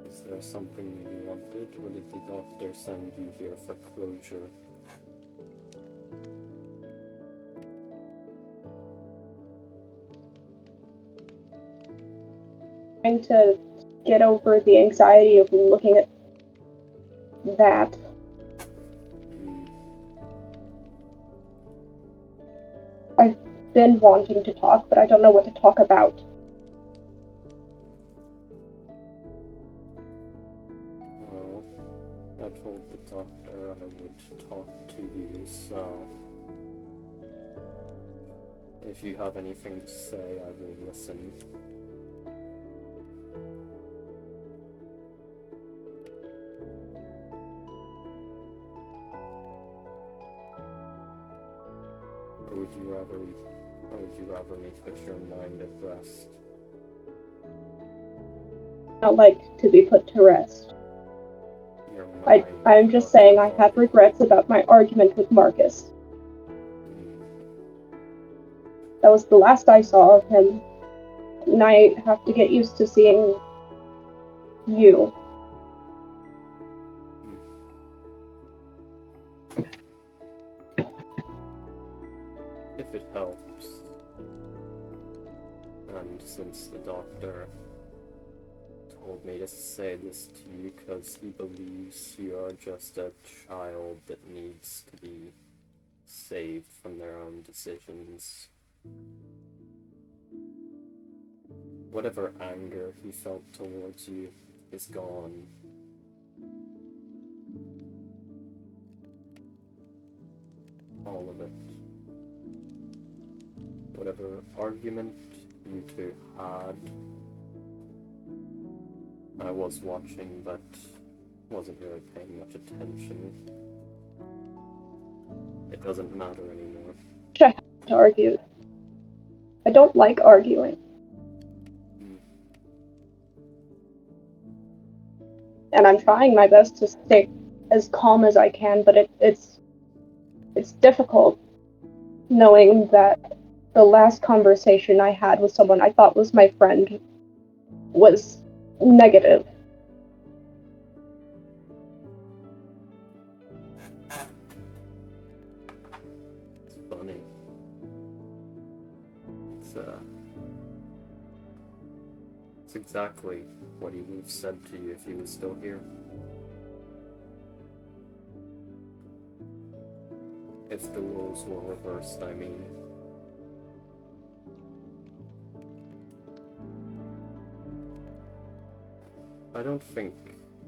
Is there something you wanted, or did the doctor send you here for closure? trying to get over the anxiety of looking at that. I've been wanting to talk, but I don't know what to talk about. Well, I told the doctor I would talk to you, so if you have anything to say, I will listen. Or would you rather me put your mind at rest? Not like to be put to rest. Your mind. I'm just not saying your I had body. regrets about my argument with Marcus. That was the last I saw of him, and I have to get used to seeing you. If it helps. And since the doctor told me to say this to you because he believes you are just a child that needs to be saved from their own decisions. Whatever anger he felt towards you is gone. All of it. Whatever argument you two had, I was watching, but wasn't really paying much attention. It doesn't matter anymore. I have to argue. I don't like arguing. And I'm trying my best to stay as calm as I can, but it's difficult knowing that the last conversation I had with someone I thought was my friend was negative. It's funny. It's exactly what he would have said to you if he was still here. If the roles were reversed, I mean. I don't think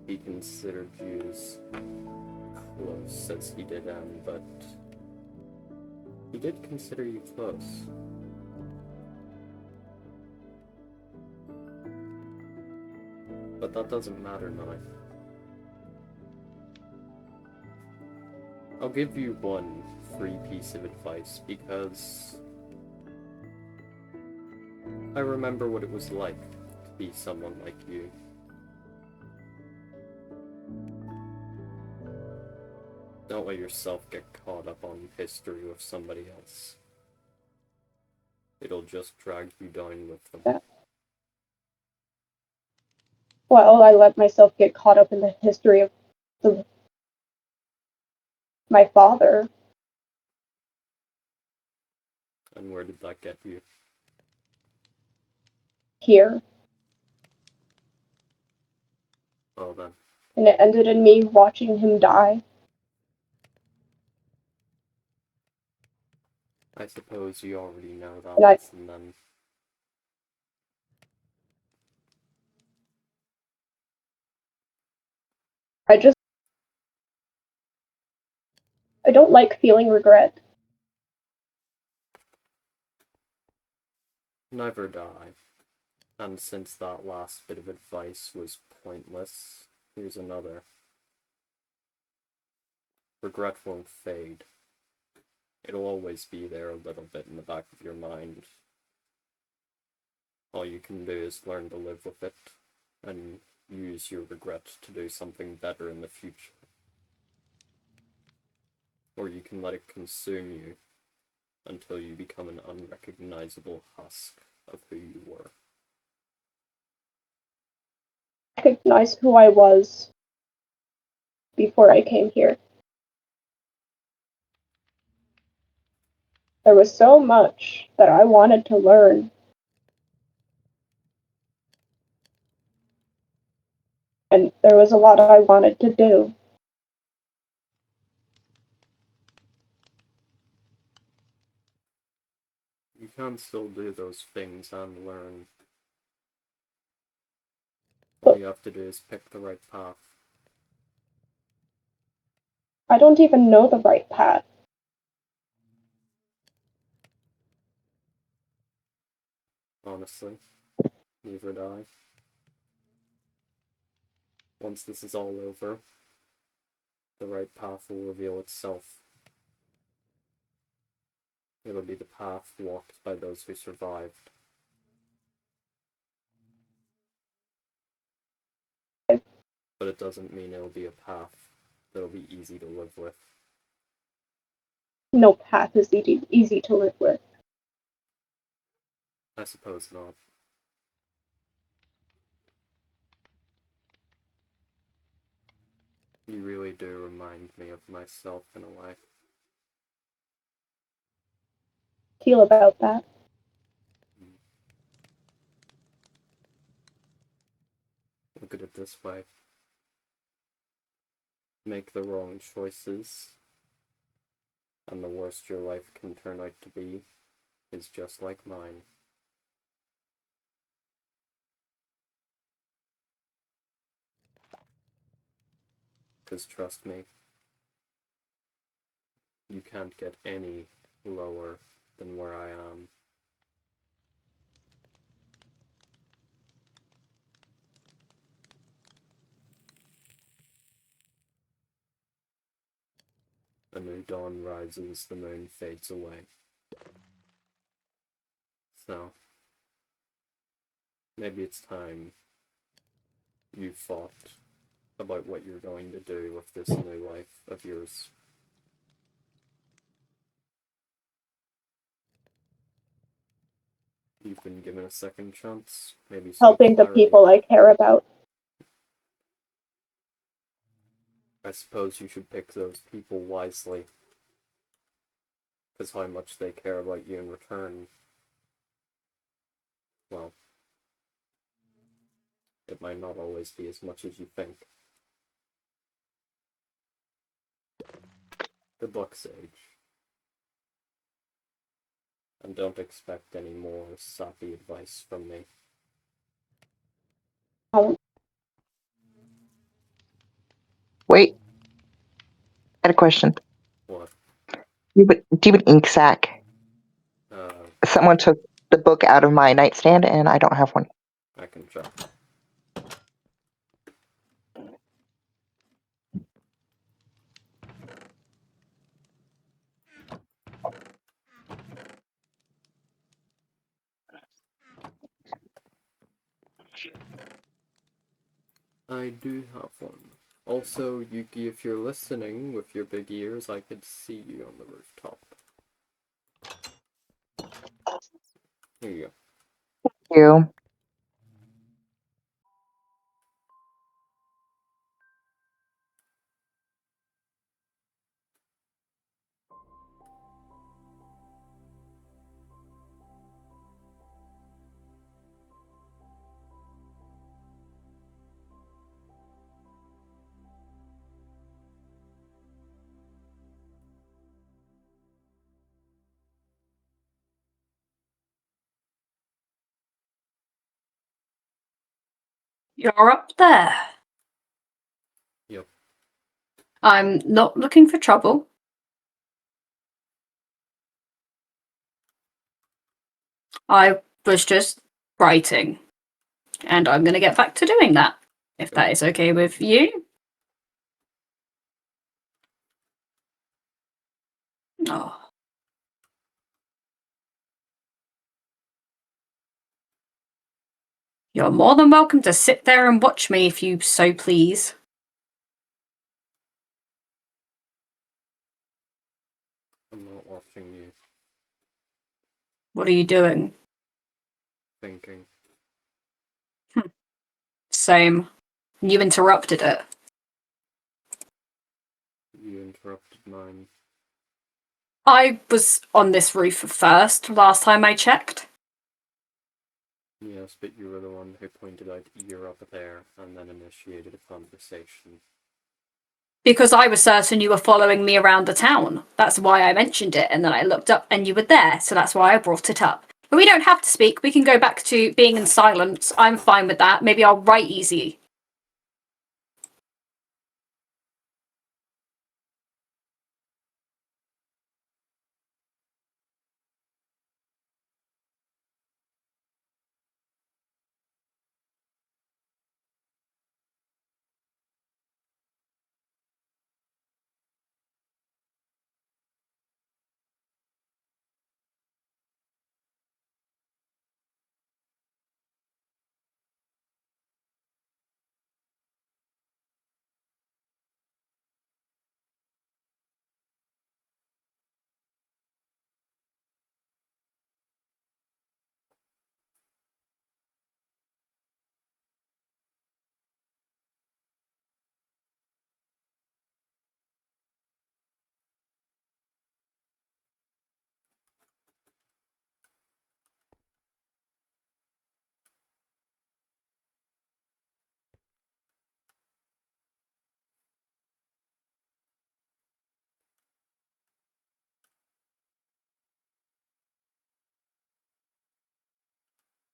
he considered you as close as he did Anne, but he did consider you close. But that doesn't matter now. I'll give you one free piece of advice because I remember what it was like to be someone like you. Don't let yourself get caught up on history with somebody else. It'll just drag you down with them. Yeah. Well, I let myself get caught up in the history of my father. And where did that get you? Here. Well then. And it ended in me watching him die. I suppose you already know that And lesson then. I don't like feeling regret. Never die. And since that last bit of advice was pointless, here's another. Regret won't fade. It'll always be there a little bit in the back of your mind. All you can do is learn to live with it and use your regret to do something better in the future. Or you can let it consume you until you become an unrecognizable husk of who you were. I recognized who I was before I came here. There was so much that I wanted to learn. And there was a lot I wanted to do. You can still do those things and learn. All you have to do is pick the right path. I don't even know the right path. Honestly, neither do I. Once this is all over, the right path will reveal itself. It'll be the path walked by those who survived. But it doesn't mean it'll be a path that'll be easy to live with. No path is easy to live with. I suppose not. You really do remind me of myself in a way. Feel about that. Look at it this way. Make the wrong choices, and the worst your life can turn out to be is just like mine. Because trust me, you can't get any lower than where I am. A new dawn rises, the moon fades away. So, maybe it's time you thought about what you're going to do with this new life of yours. You've been given a second chance, maybe some Helping the clarity. people I care about. I suppose you should pick those people wisely, because how much they care about you in return, well, it might not always be as much as you think. Good luck, Sage. And don't expect any more sappy advice from me. Wait, I had a question. What? Do you have an ink sac? Someone took the book out of my nightstand, and I don't have one. I can check. I do have one. Also, Yuki, if you're listening with your big ears, I could see you on the rooftop. Here you go. Thank you. You're up there. Yep. I'm not looking for trouble. I was just writing, and I'm going to get back to doing that, if that is okay with you. Oh. You're more than welcome to sit there and watch me if you so please. I'm not watching you. What are you doing? Thinking. Same. You interrupted it. You interrupted mine. I was on this roof first last time I checked. Yes, but you were the one who pointed out you're up there and then initiated a conversation. Because I was certain you were following me around the town. That's why I mentioned it, and then I looked up and you were there, so that's why I brought it up. But we don't have to speak, we can go back to being in silence. I'm fine with that. Maybe I'll write easy.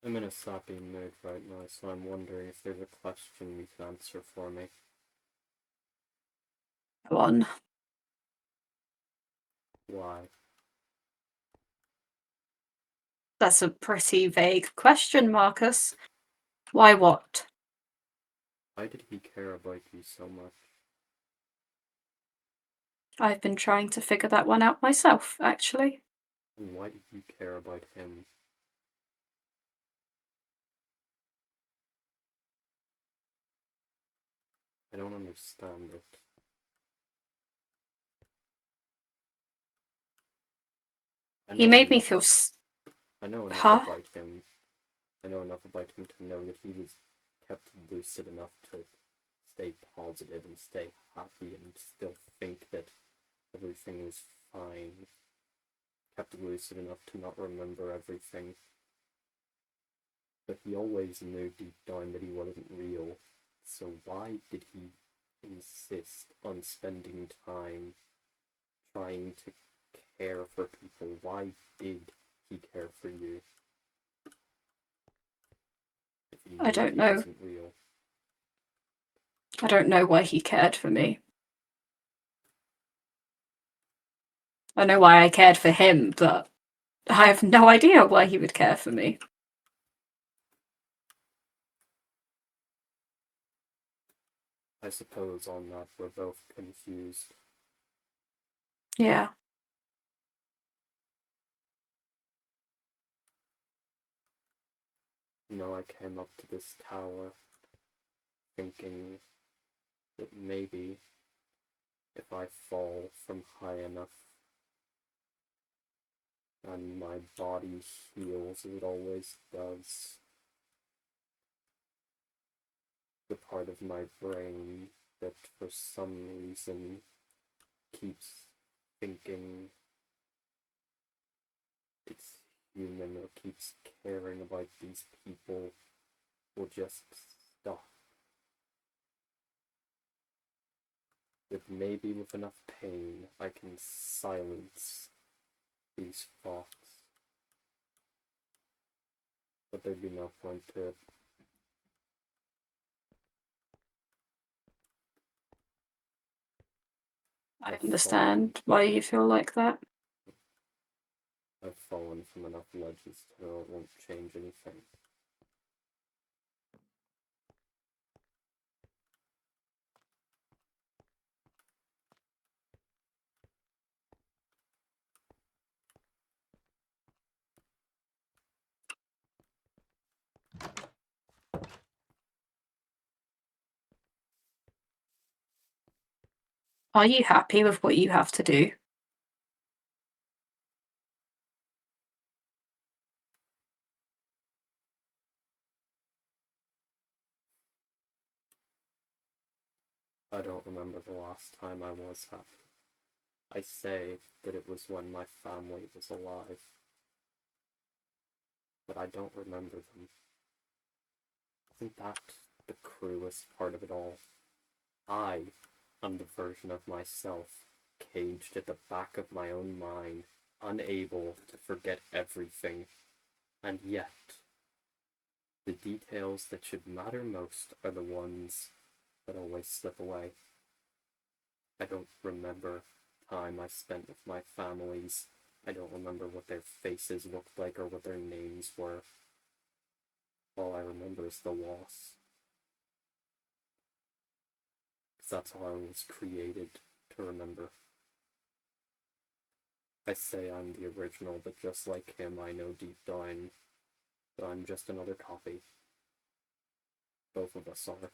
I'm in a sappy mood right now, so I'm wondering if there's a question you can answer for me. Go on. Why? That's a pretty vague question, Marcus. Why what? Why did he care about you so much? I've been trying to figure that one out myself, actually. And why did you care about him? I don't understand it. He made me feel I know enough Huh? about him. I know enough about him to know that he was kept lucid enough to stay positive and stay happy and still think that everything was fine. Kept lucid enough to not remember everything. But he always knew deep down that he wasn't real. So why did he insist on spending time trying to care for people? Why did he care for you? If he I knew don't he know. wasn't real. I don't know why he cared for me. I know why I cared for him, but I have no idea why he would care for me. I suppose on that we're both confused. Yeah. You know, I came up to this tower thinking that maybe if I fall from high enough and my body heals as it always does, the part of my brain that for some reason keeps thinking it's human or keeps caring about these people will just stop. That maybe with enough pain I can silence these thoughts. But there'd be no point to it. I understand why you feel like that. I've fallen from enough ledges to know it won't change anything. Are you happy with what you have to do? I don't remember the last time I was happy. I say that it was when my family was alive, but I don't remember them. Isn't that the cruelest part of it all? I am the version of myself caged at the back of my own mind, unable to forget everything, and yet the details that should matter most are the ones that always slip away. I don't remember time I spent with my families. I don't remember what their faces looked like or what their names were. All I remember is the loss. Because that's how I was created to remember. I say I'm the original, but just like him, I know deep down that I'm just another copy. Both of us are.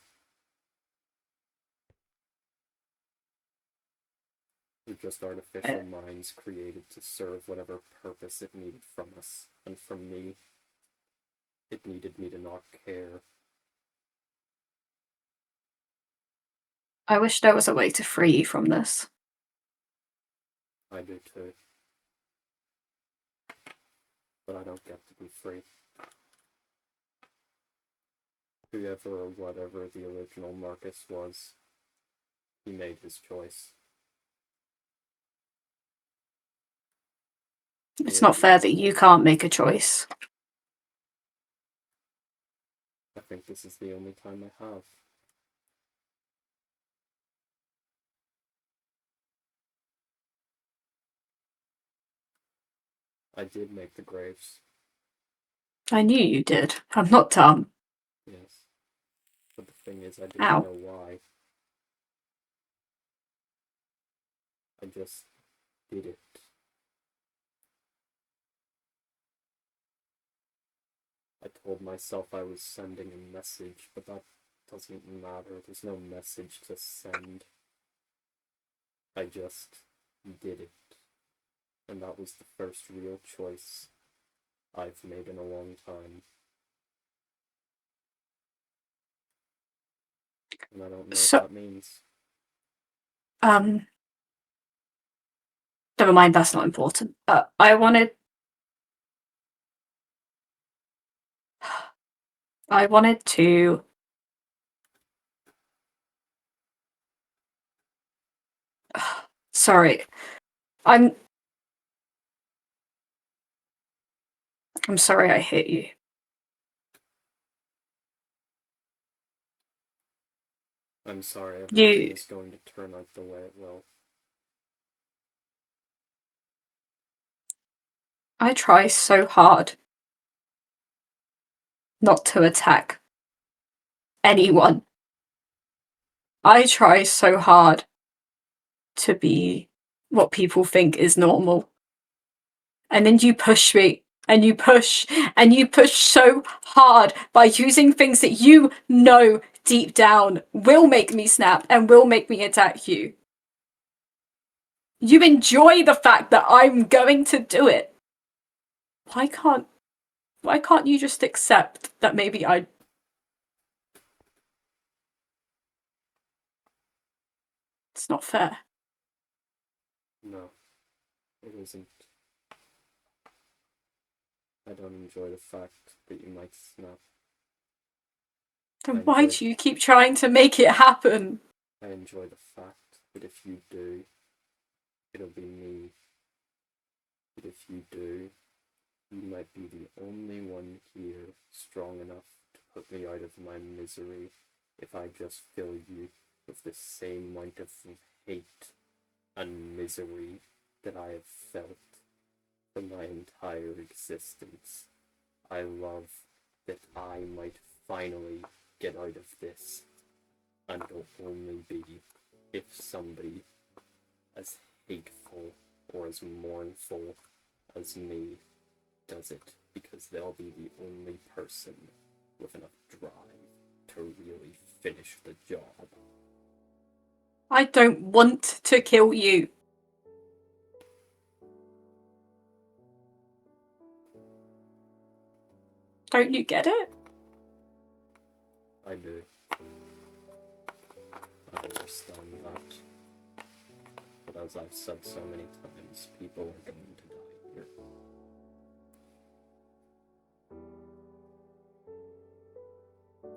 We're just artificial minds created to serve whatever purpose it needed from us. And from me, it needed me to not care. I wish there was a way to free you from this. I do too. But I don't get to be free. Whoever or whatever the original Marcus was, he made his choice. It's not fair that you can't make a choice. I think this is the only time I have. I did make the graves. I knew you did. I'm not dumb. Yes. But the thing is, I didn't Ow. know why. I just did it. I told myself I was sending a message, but that doesn't matter. There's no message to send. I just did it. And that was the first real choice I've made in a long time. And I don't know So- what that means. Never mind, that's not important. I wanted to... Sorry. I'm sorry I hit you. I'm sorry everything is going to turn out the way it will. I try so hard not to attack anyone. I try so hard to be what people think is normal. And then you push me, and you push so hard by using things that you know deep down will make me snap and will make me attack you. You enjoy the fact that I'm going to do it. Why can't you just accept that maybe It's not fair. No, it isn't. I don't enjoy the fact that you might snap. Then why do you keep trying to make it happen? I enjoy the fact that if you do, it'll be me. But if you do, you might be the only one here strong enough to put me out of my misery if I just fill you with the same amount of hate and misery that I have felt for my entire existence. I love that I might finally get out of this, and it'll only be if somebody as hateful or as mournful as me does it, because they'll be the only person with enough drive to really finish the job. I don't want to kill you. Don't you get it? I do. I understand that. But as I've said so many times, people are going to die here.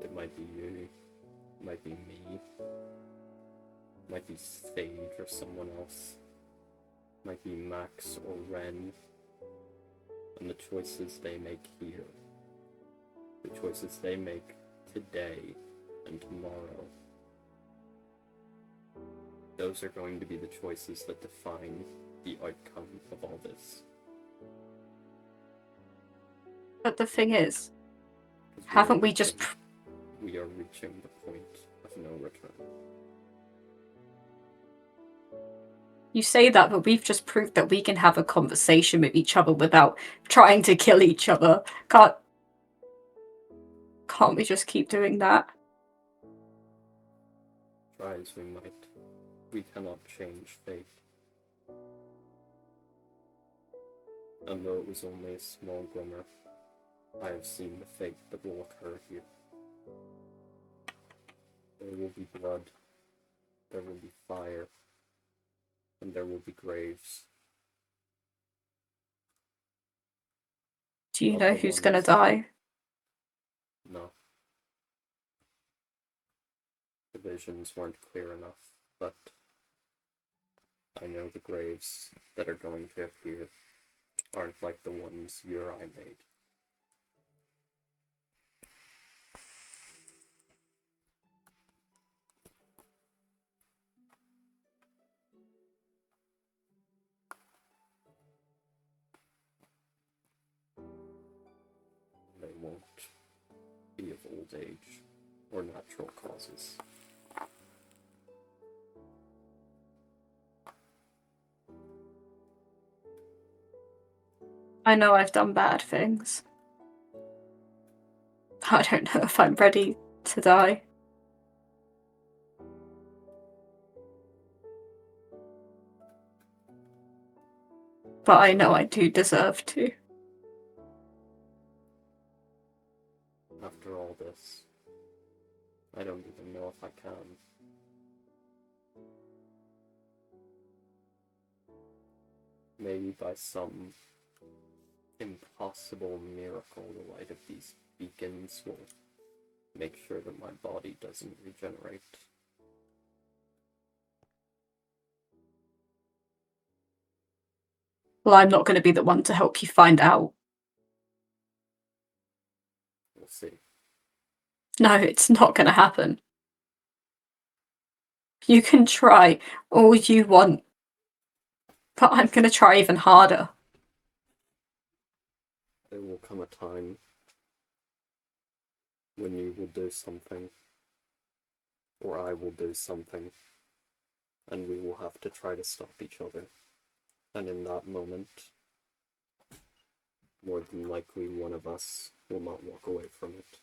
It might be you, it might be me, it might be Sage or someone else, it might be Max or Ren, and the choices they make here, the choices they make today and tomorrow, those are going to be the choices that define the outcome of all this. But the thing is, haven't we just... We are reaching the point of no return. You say that, but we've just proved that we can have a conversation with each other without trying to kill each other. Can't we just keep doing that? Try as we might, we cannot change fate. And though it was only a small glimmer, I have seen the fate that will occur here. There will be blood, there will be fire, and there will be graves. Do you know who's gonna die? No. The visions weren't clear enough, but I know the graves that are going to appear aren't like the ones you or I made. They won't be of old age or natural causes. I know I've done bad things. I don't know if I'm ready to die. But I know I do deserve to. After all this, I don't even know if I can. Maybe by some impossible miracle, the light of these beacons will make sure that my body doesn't regenerate. Well, I'm not going to be the one to help you find out. We'll see. No, it's not going to happen. You can try all you want, but I'm going to try even harder. There will come a time when you will do something, or I will do something, and we will have to try to stop each other. And in that moment, more than likely one of us will not walk away from it.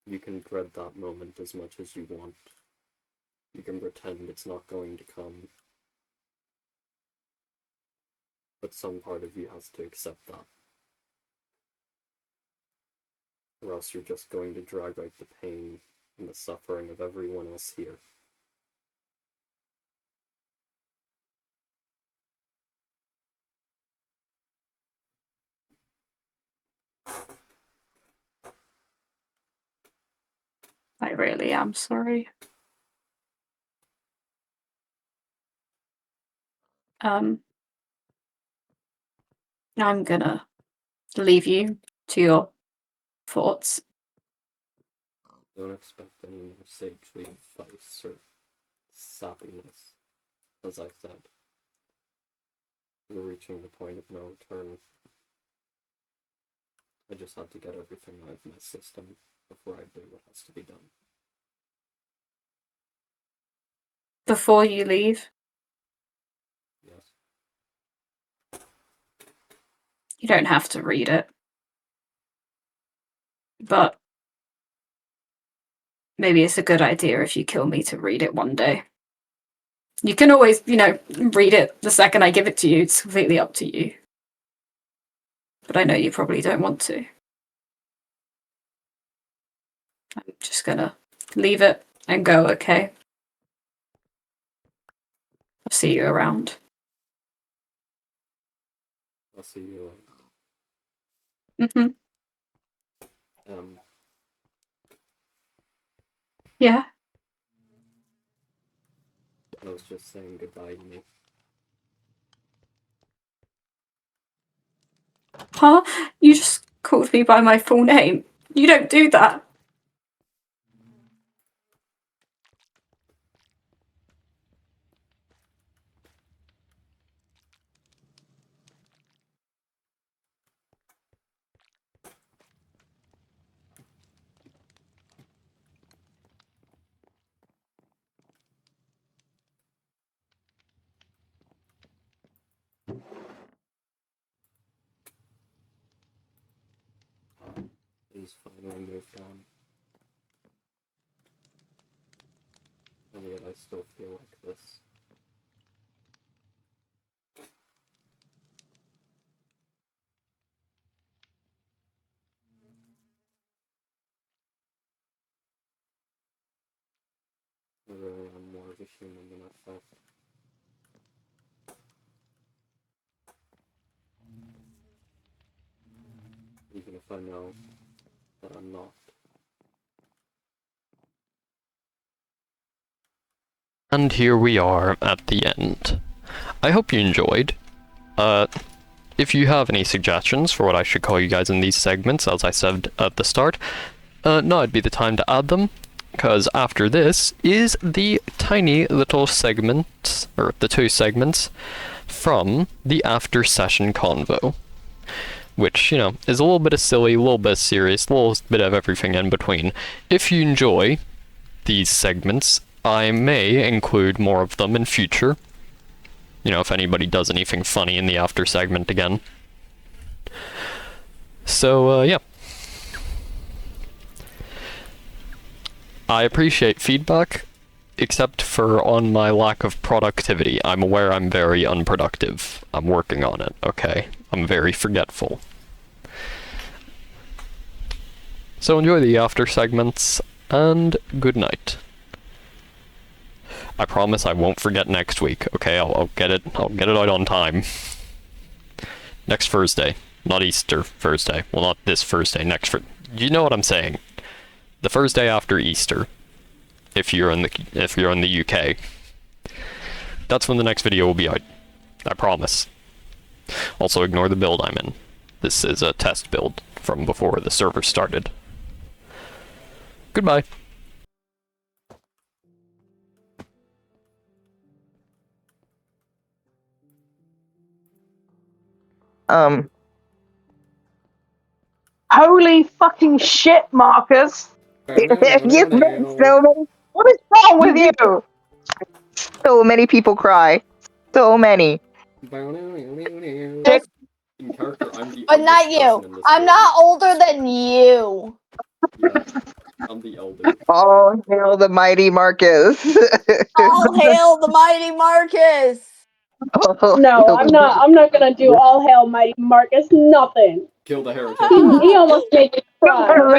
You can dread that moment as much as you want. You can pretend it's not going to come. But some part of you has to accept that. Or else you're just going to drag out the pain and the suffering of everyone else here. I really am sorry. I'm gonna leave you to your thoughts. Don't expect any more sagely advice or sappiness. As I said, we're reaching the point of no return. I just have to get everything out of my system before I do what has to be done. Before you leave, Yes. you don't have to read it. But maybe it's a good idea if you kill me to read it one day. You can always, read it the second I give it to you. It's completely up to you. But I know you probably don't want to. I'm just gonna leave it and go, okay? I'll see you around. I'll see you. Yeah. I was just saying goodbye to me. Huh? You just called me by my full name. You don't do that. He's finally moved on. And yet I still feel like this. I really am more of a human than I thought. Even if I know that I'm not. And here we are at the end. I hope you enjoyed. If you have any suggestions for what I should call you guys in these segments, as I said at the start, now would be the time to add them, because after this is the tiny little segment, or the 2 segments, from the after session convo. Which, is a little bit of silly, a little bit of serious, a little bit of everything in between. If you enjoy these segments, I may include more of them in future. If anybody does anything funny in the after segment again. So, yeah. I appreciate feedback, except for on my lack of productivity. I'm aware I'm very unproductive. I'm working on it, okay? I'm very forgetful. So enjoy the after segments, and good night. I promise I won't forget next week, okay? I'll get it out on time. Next Thursday. Not Easter Thursday. Well, not this Thursday, you know what I'm saying. The Thursday after Easter. If you're in the UK. That's when the next video will be out. I promise. Also ignore the build I'm in. This is a test build from before the server started. Goodbye. Holy fucking shit, Marcus! You've been so many. What is wrong with you? So many people cry. So many. In character, I'm the But not oldest person you. in this I'm room. not older than you. Yeah, I'm the elder. All hail the mighty Marcus. All hail the mighty Marcus. No, I'm not gonna do all hail mighty Marcus. Nothing. Kill the heretic. He almost made me cry.